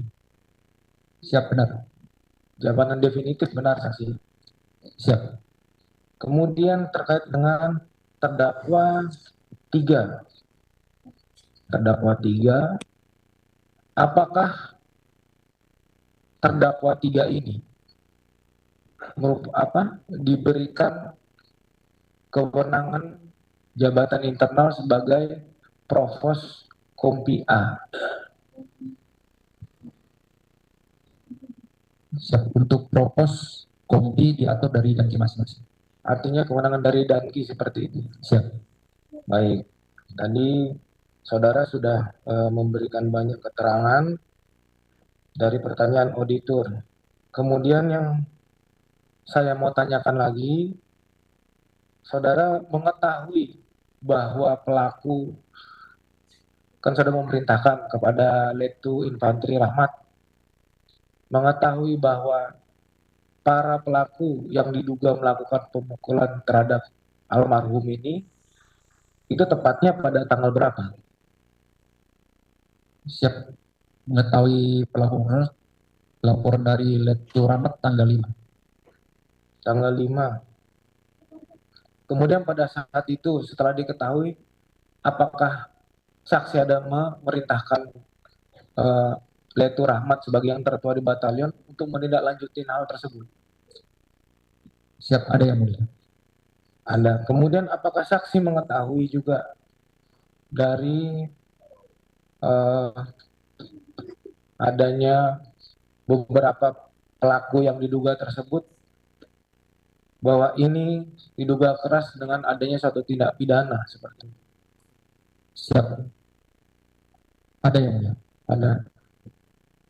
Siap, benar. Jabatan definitif benar saksi. Siap. Kemudian terkait dengan terdakwa 3. Terdakwa 3, apakah terdakwa 3 ini diberikan kewenangan jabatan internal sebagai Provos Kompi A? Siap. Untuk Provos Kompi diatur dari Danki masing-masing. Artinya kewenangan dari Danki seperti itu. Siap. Baik, tadi saudara sudah memberikan banyak keterangan dari pertanyaan auditor. Kemudian yang saya mau tanyakan lagi, saudara mengetahui bahwa pelaku kan sudah memerintahkan kepada Letu Infantri Rahmat mengetahui bahwa para pelaku yang diduga melakukan pemukulan terhadap almarhum ini itu tepatnya pada tanggal berapa? Siap mengetahui pelaku laporan dari Letu Rahmat tanggal 5. Tanggal 5. Kemudian pada saat itu setelah diketahui, apakah saksi ada memerintahkan Letu Rahmat sebagai yang tertua di batalion untuk menindaklanjuti hal tersebut? Siap, ada yang mulia. Ada. Kemudian apakah saksi mengetahui juga dari adanya beberapa pelaku yang diduga tersebut bahwa ini diduga keras dengan adanya suatu tindak pidana seperti itu? Siap, ada yang mulia. Ada.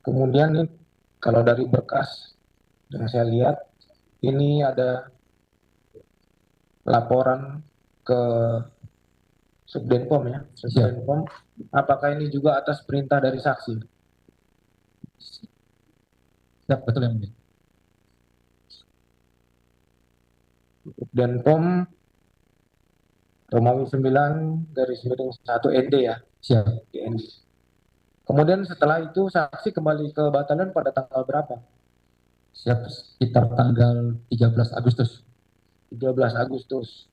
Kemudian nih, kalau dari berkas yang saya lihat, ini ada laporan ke Subdenpom ya, Subdenpom. Apakah ini juga atas perintah dari saksi? Siap, betul yang mulia. Subdenpom Romawi 9/1 ND ya. Siap. ND. Kemudian setelah itu saksi kembali ke batalion pada tanggal berapa? Siap, sekitar tanggal 13 Agustus. 13 Agustus.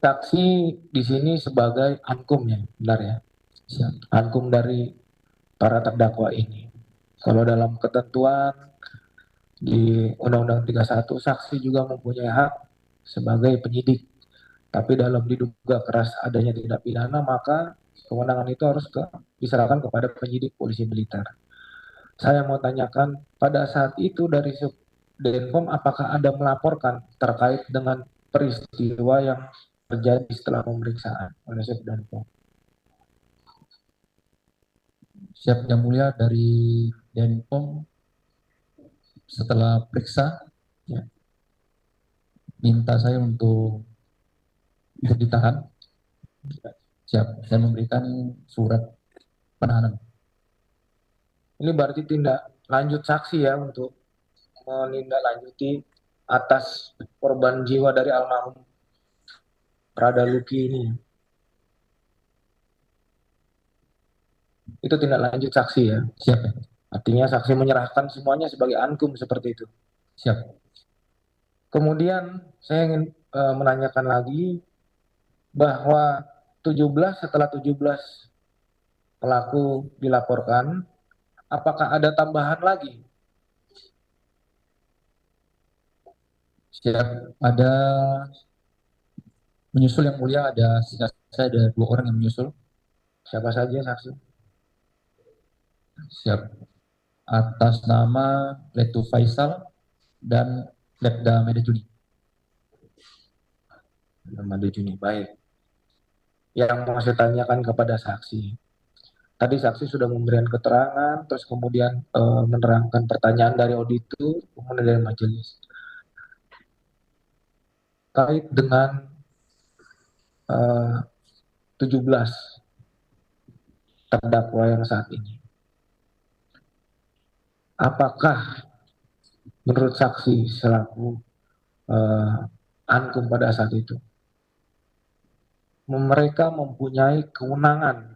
Saksi di sini sebagai ankum ya, benar ya? Siap. Ankum dari para terdakwa ini. Kalau dalam ketentuan di Undang-Undang 31, saksi juga mempunyai hak sebagai penyidik. Tapi dalam diduga keras adanya tindak pidana, maka kewenangan itu harus diserahkan kepada penyidik polisi militer. Saya mau tanyakan, pada saat itu dari Subdenpom apakah ada melaporkan terkait dengan peristiwa yang terjadi setelah pemeriksaan oleh Subdenpom? Siap yang mulia, dari Denpom setelah periksa ya, minta saya untuk ditahan. Siap, saya memberikan surat penahanan. Ini berarti tindak lanjut saksi ya untuk menindaklanjuti atas korban jiwa dari almarhum Prada Luki ini. Itu tindak lanjut saksi ya. Siap. Artinya saksi menyerahkan semuanya sebagai ankum seperti itu. Siap. Kemudian saya ingin menanyakan lagi bahwa setelah 17 pelaku dilaporkan, apakah ada tambahan lagi? Siap, ada menyusul yang mulia, ada singkat saya ada 2 orang yang menyusul. Siapa saja saksi? Siap, atas nama Letu Faisal dan Letda Medejuni. Medejuni, baik. Yang mau saya tanyakan kepada saksi, tadi saksi sudah memberikan keterangan, terus kemudian menerangkan pertanyaan dari auditor, kemudian dari majelis. Terkait dengan 17 terdakwa yang saat ini, apakah menurut saksi selaku ankum pada saat itu mereka mempunyai kewenangan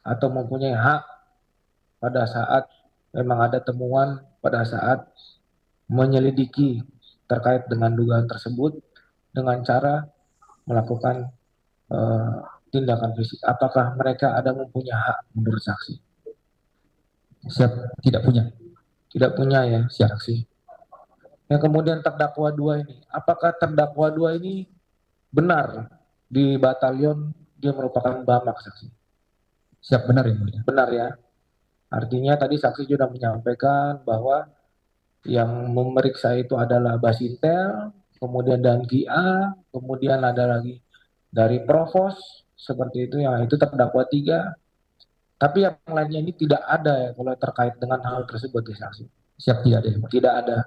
atau mempunyai hak pada saat memang ada temuan, pada saat menyelidiki terkait dengan dugaan tersebut dengan cara melakukan tindakan fisik? Apakah mereka ada mempunyai hak menurut saksi? Siap, tidak punya. Tidak punya ya, Siap. saksi. Yang kemudian terdakwa 2 ini, apakah terdakwa 2 ini benar di batalion dia merupakan bamak, saksi? Siap, benar yang mulia. Benar ya. Artinya tadi saksi sudah menyampaikan bahwa yang memeriksa itu adalah Basintel, kemudian Danki A, kemudian ada lagi dari Provos, seperti itu, yang itu terdakwa 3. Tapi yang lainnya ini tidak ada ya kalau terkait dengan hal tersebut ya saksi? Siap, tidak ada. Tidak ada.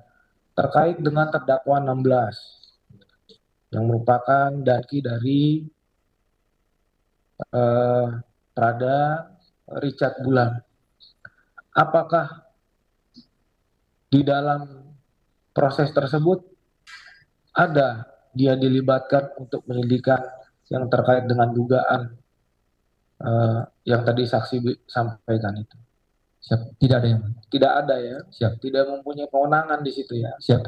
Terkait dengan terdakwa 16, yang merupakan daki dari Prada Richard Bulan. Apakah di dalam proses tersebut ada dia dilibatkan untuk penyelidikan yang terkait dengan dugaan yang tadi saksi sampaikan itu? Siap. Tidak ada yang Tidak ada ya. siap. Tidak mempunyai kewenangan di situ ya. Siap.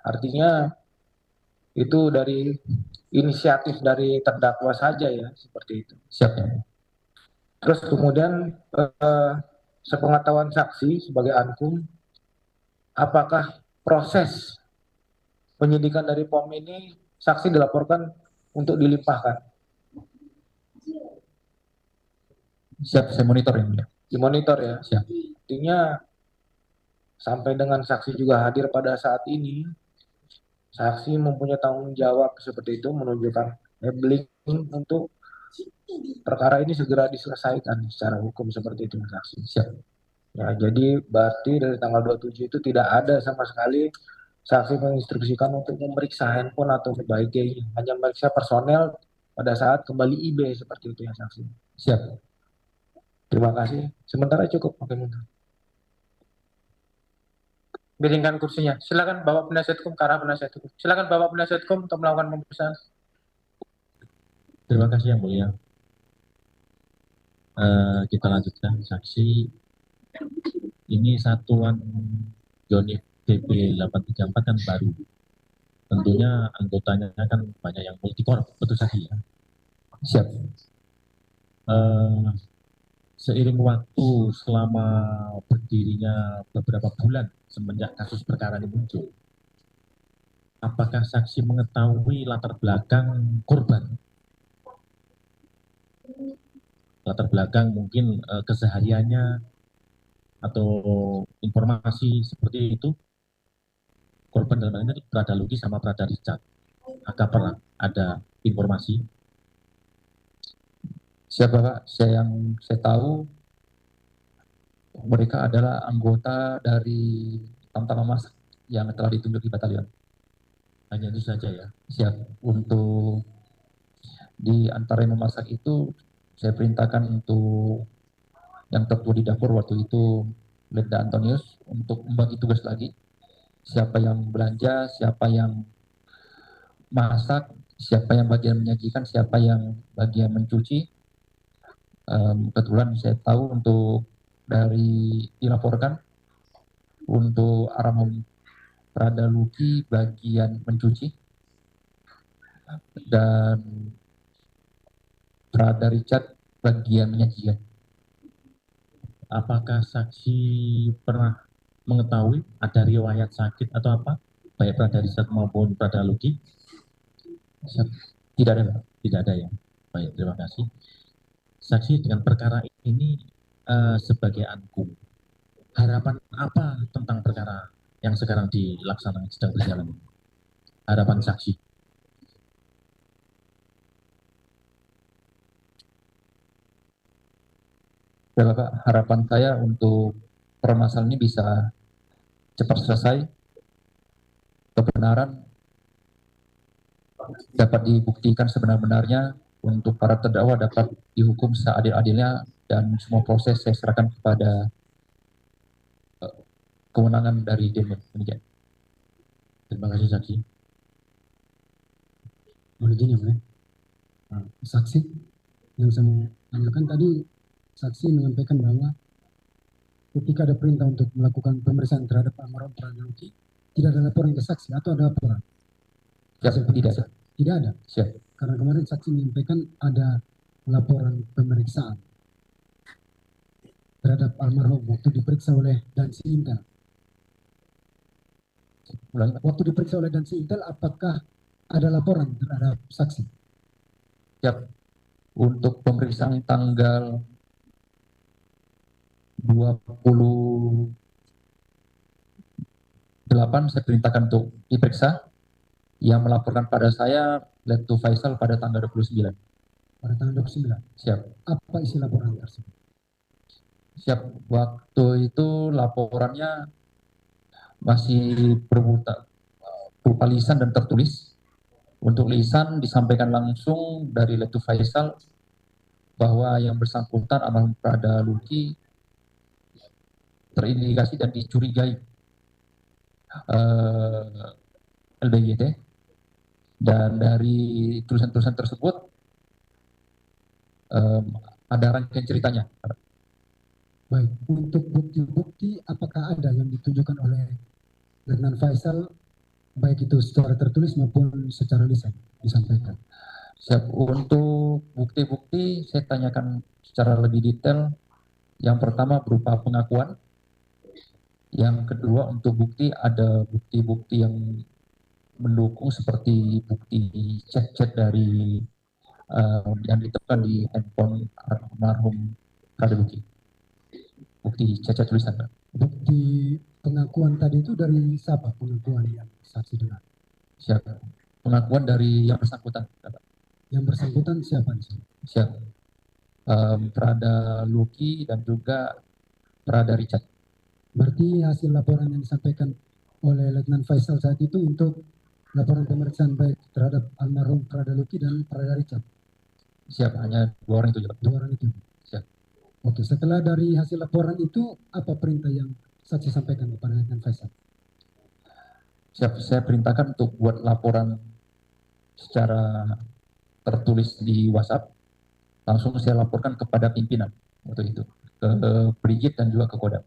Artinya itu dari inisiatif dari terdakwa saja ya, seperti itu. Siap ya. Terus kemudian sepengetahuan saksi sebagai ankum, apakah proses penyidikan dari POM ini saksi dilaporkan untuk dilimpahkan? Siap, saya monitor yang mulia. Dimonitor ya. Siap. Artinya sampai dengan saksi juga hadir pada saat ini, saksi mempunyai tanggung jawab seperti itu, menunjukkan enabling untuk perkara ini segera diselesaikan secara hukum seperti itu, saksi. Siap. Ya, jadi berarti dari tanggal 27 itu tidak ada sama sekali saksi menginstruksikan untuk memeriksa handphone atau sebagainya, hanya memeriksa personel pada saat kembali IB seperti itu ya, saksi. Siap. Terima kasih. Sementara cukup. Oke, Miringkan kursinya. Silakan Bapak Penasihat Hukum ke arah Penasihat Hukum. Silakan Bapak Penasihat Hukum untuk melakukan pemeriksaan. Terima kasih yang mulia. Kita lanjutkan saksi. Ini satuan Unit PP 834 kan baru. Tentunya anggotanya kan banyak yang multikorp, betul saksi ya? Siap. Seiring waktu selama berdirinya beberapa bulan semenjak kasus perkara ini muncul, apakah saksi mengetahui latar belakang korban? Latar belakang mungkin kesehariannya atau informasi seperti itu? Korban dalam hal ini Prada Luki sama Prada Richard. Apakah pernah ada informasi? Siapa Pak? Saya tahu mereka adalah anggota dari Tamtama Masak yang telah ditunjuk di batalion. Hanya itu saja ya. Siap. Untuk di antara yang memasak itu saya perintahkan untuk yang tertua di dapur waktu itu Letda Antonius untuk membagi tugas lagi. Siapa yang belanja, siapa yang masak, siapa yang bagian menyajikan, siapa yang bagian mencuci. Kebetulan saya tahu untuk dari dilaporkan untuk Aramon Prada Luki bagian mencuci dan Prada Richard bagian menyajikan. Apakah saksi pernah mengetahui ada riwayat sakit atau apa, baik Prada Richard maupun Prada Luki? Tidak ada, Pak. Tidak ada ya. Baik, terima kasih. Saksi, dengan perkara ini sebagai ankum, harapan apa tentang perkara yang sekarang dilaksanakan, sedang berjalan? Harapan saksi. Ya, Bapak, harapan saya untuk permasalahan ini bisa cepat selesai, kebenaran dapat dibuktikan sebenar-benarnya, untuk para terdakwa dapat dihukum seadil-adilnya, dan semua proses saya serahkan kepada kewenangan dari Dirjen. Demikian. Terima kasih saksi. Boleh gini, boleh? Saksi yang saya mau tanyakan tadi, saksi menyampaikan bahwa ketika ada perintah untuk melakukan pemeriksaan terhadap almarhum Prada Luki, tidak ada laporan ke saksi atau ada laporan? Tidak. Tidak ada. Siap. Karena kemarin saksi menyampaikan ada laporan pemeriksaan terhadap almarhum waktu diperiksa oleh Dansi Intel. Waktu diperiksa oleh Dansi Intel, apakah ada laporan terhadap saksi? Siap. Untuk pemeriksaan tanggal 28 saya perintahkan untuk diperiksa. Yang melaporkan pada saya Letu Faisal pada tanggal 29. Pada tanggal 29? Siap. Apa isi laporan tersebut? Siap. Waktu itu laporannya masih berupa lisan dan tertulis. Untuk lisan disampaikan langsung dari Letu Faisal bahwa yang bersangkutan almarhum Prada Luki terindikasi dan dicurigai LBGT, dan dari tulisan-tulisan tersebut ada rangkaian ceritanya. Baik, untuk bukti-bukti apakah ada yang ditunjukkan oleh Letnan Faisal, baik itu secara tertulis maupun secara lisan disampaikan? Siap. Untuk bukti-bukti saya tanyakan secara lebih detail. Yang pertama berupa pengakuan. Yang kedua untuk bukti ada bukti-bukti yang mendukung seperti bukti chat-chat dari yang ditemukan di handphone almarhum Prada Luki. Bukti chat-chat tulisan. Bukti pengakuan tadi itu dari siapa pengakuan yang saksi dengar? Siap. Pengakuan dari yang bersangkutan. Yang bersangkutan siapa di sini? Siap. Prada Luki dan juga Prada Richard. Berarti hasil laporan yang disampaikan oleh Letnan Faisal saat itu untuk laporan pemeriksaan baik terhadap almarhum Prada Luki dan Prada Richard? Siap, hanya 2 orang itu. Dua orang itu. Siap. Oke, setelah dari hasil laporan itu apa perintah yang saksi sampaikan kepada Letnan Faisal? Siap, saya perintahkan untuk buat laporan secara tertulis di WhatsApp. Langsung saya laporkan kepada pimpinan untuk itu, ke Brigit dan juga ke Kodam.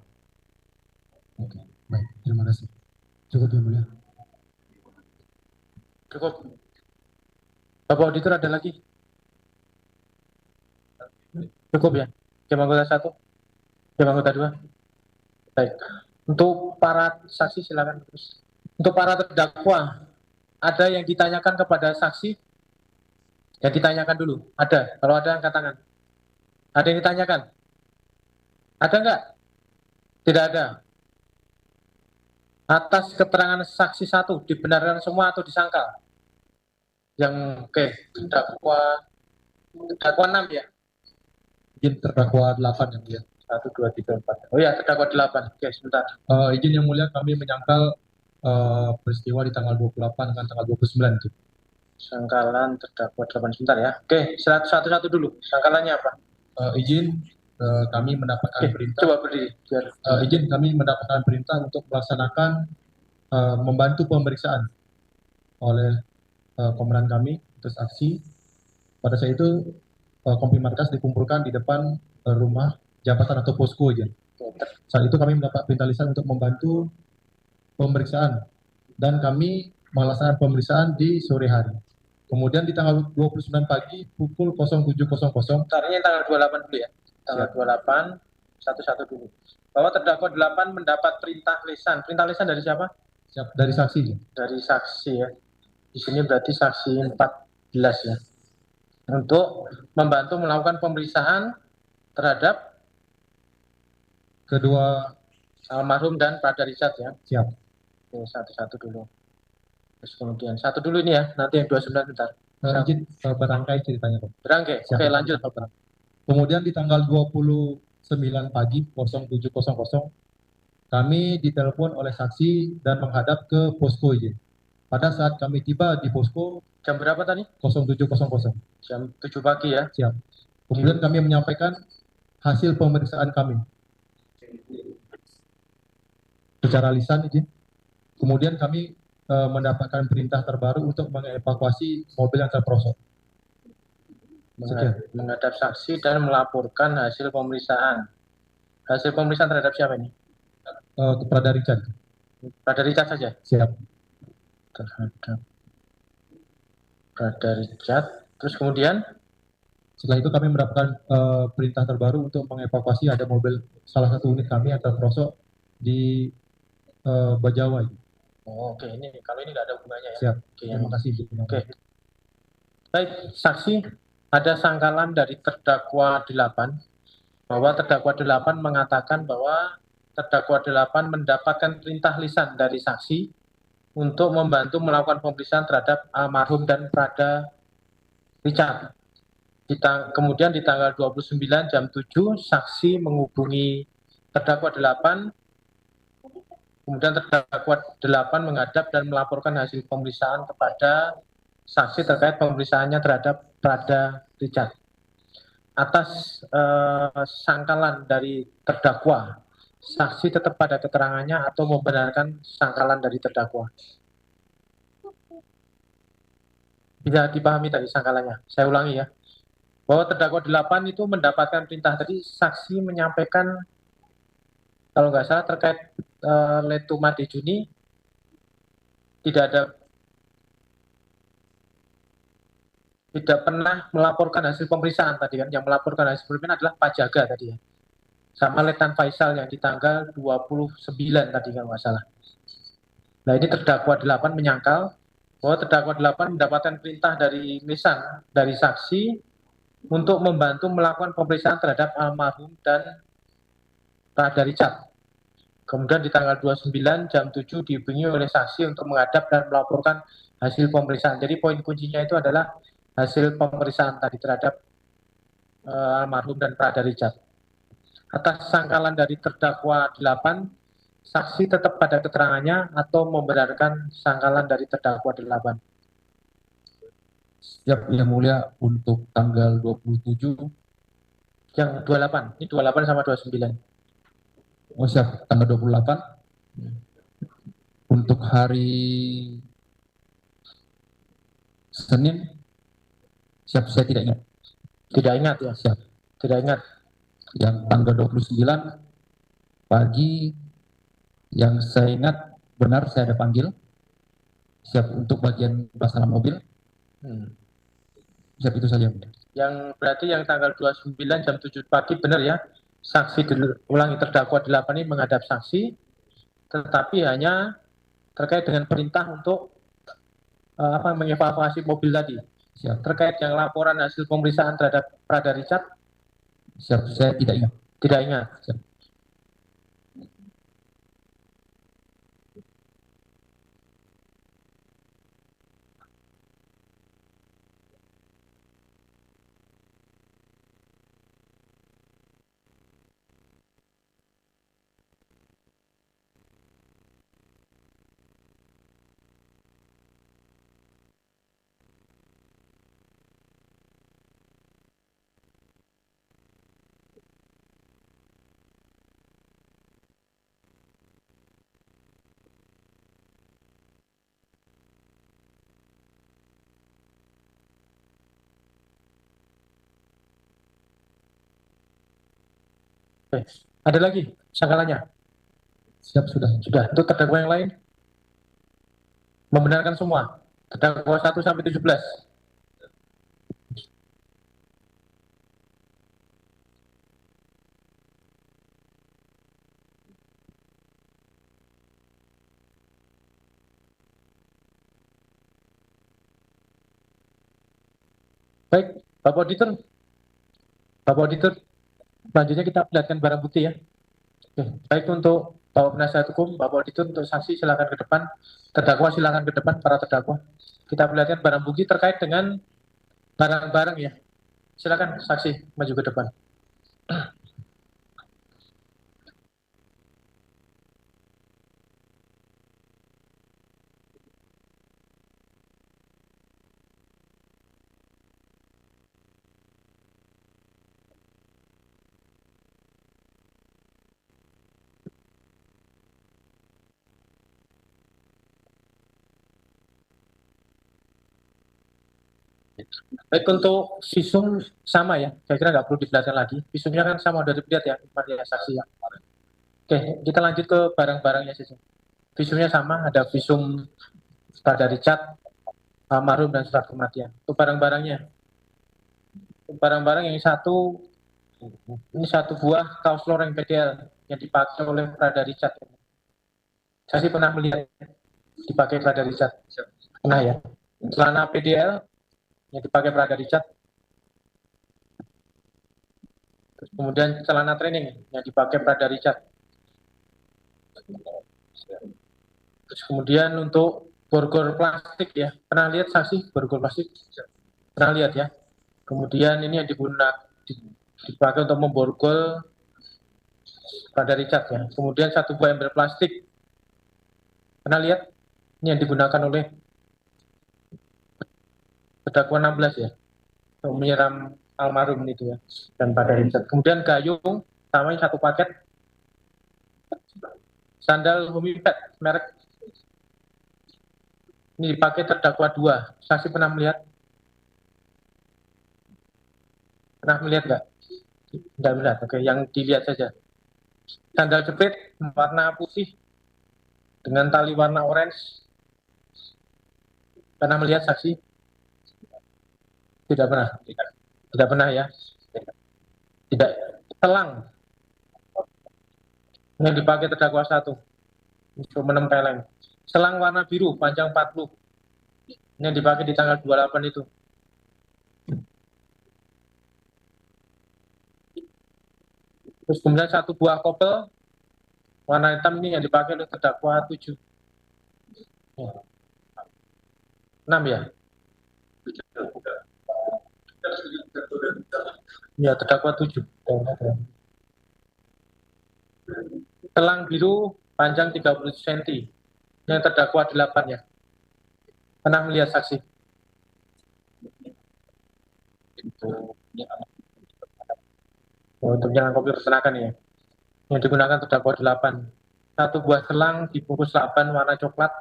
Oke, baik, terima kasih. Cukup yang mulia. Cukup. Bapak Auditor ada lagi? Cukup ya? Hakim anggota 1? Hakim anggota 2? Baik. Untuk para saksi silakan terus. Untuk para terdakwa, ada yang ditanyakan kepada saksi? Yang ditanyakan dulu. Ada. Kalau ada angkat tangan. Ada yang ditanyakan? Ada enggak? Tidak ada. Atas keterangan saksi 1 dibenarkan semua atau disangkal? Yang terdakwa 6 ya? Izin terdakwa 8 yang mulia. 1, 2, 3, 4. Oh ya, terdakwa 8. Oke, sebentar. Izin yang mulia, kami menyangkal peristiwa di tanggal 28 dengan tanggal 29 itu. Sangkalan terdakwa 8 sebentar ya. Oke, satu-satu dulu. Sangkalannya apa? Izin kami mendapatkan perintah. Coba berdiri. Izin kami mendapatkan perintah untuk melaksanakan membantu pemeriksaan oleh komandan kami untuk saksi. Pada saat itu kompi markas dikumpulkan di depan rumah jabatan atau posko izin. Saat itu kami mendapat perintah lisan untuk membantu pemeriksaan dan kami melaksanakan pemeriksaan di sore hari. Kemudian di tanggal 29 pagi pukul 07.00. Tariknya tanggal 28 dulu ya. Tanggal 28, satu-satu dulu. Bahwa terdakwa 8 mendapat perintah lisan. Perintah lisan dari siapa? Siap, dari saksi. Dari saksi ya. Di sini berarti saksi 14 ya. Untuk membantu melakukan pemeriksaan terhadap kedua almarhum dan Prada Richard ya. Siap. Oke, satu-satu dulu. Terus kemudian satu dulu ini ya, nanti yang 29 bentar. Izin berangkai ceritanya, Pak. Berangkai. Oke, lanjut. Kemudian di tanggal 29 pagi 07.00 kami ditelepon oleh saksi dan menghadap ke posko izin. Pada saat kami tiba di posko jam berapa tadi? 07.00. Jam 7 pagi ya. Siap. Kemudian kami menyampaikan hasil pemeriksaan kami secara lisan izin. Kemudian kami mendapatkan perintah terbaru untuk mengevakuasi mobil yang terperosok. Menghadap saksi dan melaporkan hasil pemeriksaan. Hasil pemeriksaan terhadap siapa ini? Kepada Richard. Prada Richard saja? Siap. Terhadap Prada Richard. Terus kemudian? Setelah itu kami mendapatkan perintah terbaru untuk mengevakuasi ada mobil salah satu unit kami yang terperosok di Bajawa. Oh, oke, ini kalau ini nggak ada hubungannya ya. Siap. Oke, Terima kasih. Oke. Baik, saksi, ada sangkalan dari terdakwa 8 bahwa terdakwa 8 mengatakan bahwa terdakwa 8 mendapatkan perintah lisan dari saksi untuk membantu melakukan pemeriksaan terhadap almarhum dan Prada Richard. Kemudian di tanggal 29 jam 7 saksi menghubungi terdakwa 8. Kemudian terdakwa 8 menghadap dan melaporkan hasil pemeriksaan kepada saksi terkait pemeriksaannya terhadap Prada Richard. Atas sangkalan dari terdakwa, saksi tetap pada keterangannya atau membenarkan sangkalan dari terdakwa. Bisa dipahami tadi sangkalannya. Saya ulangi ya. Bahwa terdakwa 8 itu mendapatkan perintah tadi, saksi menyampaikan kalau nggak salah terkait Letu Made Juni tidak pernah melaporkan hasil pemeriksaan tadi kan. Yang melaporkan hasil pemeriksaan adalah Pak Jaga tadi ya. Sama Letnan Faisal yang di tanggal 29 tadi kalau nggak salah. Nah ini terdakwa 8 menyangkal bahwa terdakwa 8 mendapatkan perintah dari lisan dari saksi untuk membantu melakukan pemeriksaan terhadap almarhum dan Prada Richard. Kemudian di tanggal 29 jam 7 dihubungi oleh saksi untuk menghadap dan melaporkan hasil pemeriksaan. Jadi poin kuncinya itu adalah hasil pemeriksaan tadi terhadap almarhum dan Prada Richard. Atas sangkalan dari terdakwa 8, saksi tetap pada keterangannya atau membenarkan sangkalan dari terdakwa 8. Siap, Yang Mulia, untuk tanggal 27. Yang 28, ini 28 sama 29. Oh siap, tanggal 28. Untuk hari Senin, siap, saya tidak ingat. Tidak ingat ya? Siap. Tidak ingat. Yang tanggal 29 pagi, yang saya ingat benar saya ada panggil. Siap, untuk bagian pelaksanaan mobil. Siap, itu saja. Yang berarti yang tanggal 29 jam 7 pagi benar ya? Saksi ulangi terdakwa 8 ini menghadap saksi, tetapi hanya terkait dengan perintah untuk mengevakuasi mobil tadi. Siap. Terkait yang laporan hasil pemeriksaan terhadap Prada Richard. Siap, saya tidak ingat. Tidak ingat. Siap. Oke. Ada lagi sangkalannya? Siap, sudah. Sudah. Untuk terdakwa yang lain? Membenarkan semua. Terdakwa 1 sampai 17. Baik, Bapak Auditor. Bapak Auditor, selanjutnya kita perlihatkan barang bukti ya. Oke, baik untuk Bapak Penasihat Hukum, Bapak Auditor, untuk saksi silakan ke depan, terdakwa silakan ke depan, para terdakwa. Kita perlihatkan barang bukti terkait dengan barang-barang ya. Silakan saksi maju ke depan. Baik, untuk visum sama ya, saya kira nggak perlu dijelaskan lagi. Visumnya kan sama udah dilihat ya, saksi ya. Oke, kita lanjut ke barang-barangnya saja. Visumnya sama, ada visum Prada Richard, almarhum dan surat kematian. Untuk barang-barangnya, barang-barang yang satu, ini satu buah kaos loreng PDL yang dipakai oleh Prada Richard. Saya sih pernah melihat dipakai Prada Richard. Pernah ya. Celana PDL yang dipakai Prada Richard. Kemudian celana training yang dipakai Prada Richard. Terus kemudian untuk borgol plastik ya, pernah lihat saksi borgol plastik? Pernah lihat ya. Kemudian ini yang dipakai untuk memborgol Prada Richard ya. Kemudian satu buah ember plastik, pernah lihat? Ini yang digunakan oleh terdakwa 16 ya, menyiram almarhum itu ya, dan pada Richard. Kemudian gayung, sama satu paket. Sandal Humipet, merek ini dipakai terdakwa 2. Saksi pernah melihat? Pernah melihat nggak? Tidak melihat, oke, yang dilihat saja. Sandal jepit warna putih dengan tali warna orange. Pernah melihat saksi? Tidak pernah. Tidak pernah ya. Tidak. Selang yang dipakai terdakwa 1 untuk menempeleng. Selang warna biru panjang 40 yang dipakai di tanggal 28 itu. Terus kemudian 1 buah kopel warna hitam ini yang dipakai oleh terdakwa 7. 6 ya? Ya, terdakwa 7. Selang biru panjang 30 cm yang terdakwa 8 ya. Pernah melihat saksi? Untuk yang kopi pertenakan ya. Yang digunakan terdakwa 8. 1 buah selang dibungkus 8 warna coklat.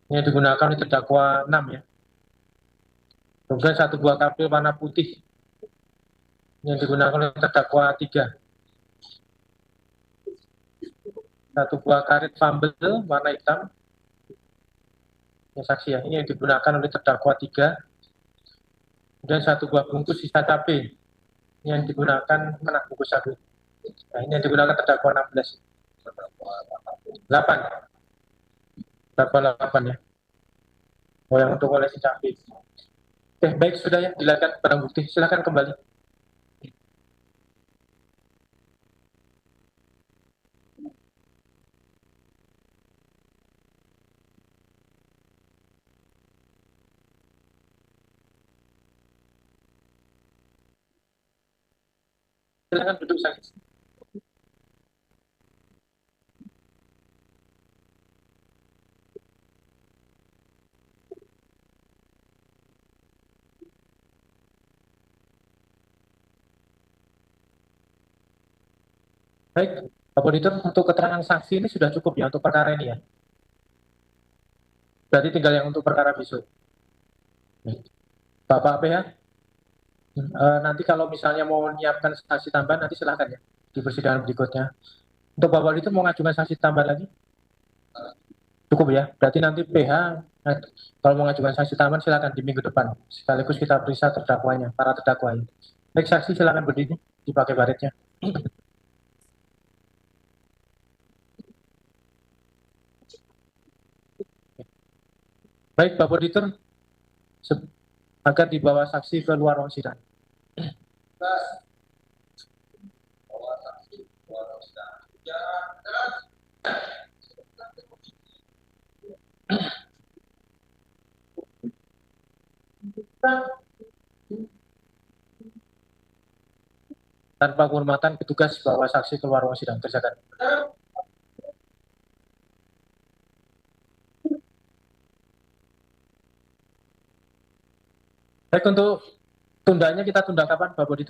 Yang digunakan oleh terdakwa 6 ya. Kemudian 1 buah kapil warna putih yang digunakan oleh terdakwa 3. 1 buah karet fumble warna hitam. Ya, saksi ya, ini yang digunakan oleh terdakwa 3. Kemudian 1 buah bungkus sisa cabai yang digunakan mana bungkus cabai. Nah, ini yang digunakan terdakwa 16. 8. Terdakwa 8 ya. Oh, yang untuk koleksi cabai. Oke, baik, sudah ya, silakan barang bukti, silakan kembali. Silakan duduk saksi. Baik, Pak Auditor, untuk keterangan saksi ini sudah cukup ya untuk perkara ini ya. Berarti tinggal yang untuk perkara besok. Bapak PH, nanti kalau misalnya mau menyiapkan saksi tambahan nanti silakan ya di persidangan berikutnya. Untuk Bapak Auditor mau mengajukan saksi tambahan lagi? Cukup ya. Berarti nanti PH kalau mau mengajukan saksi tambahan silakan di minggu depan. Sekaligus kita periksa terdakwanya, para terdakwanya. Baik, saksi silakan berdiri, dipakai baretnya. Baik, Bapak Auditor, agar dibawa saksi ke luar ruang sidang. Tanpa kehormatan petugas bawa saksi ke luar ruang sidang. Kerjakan. Baik, untuk tundanya kita tunda kapan, Bapak Auditor?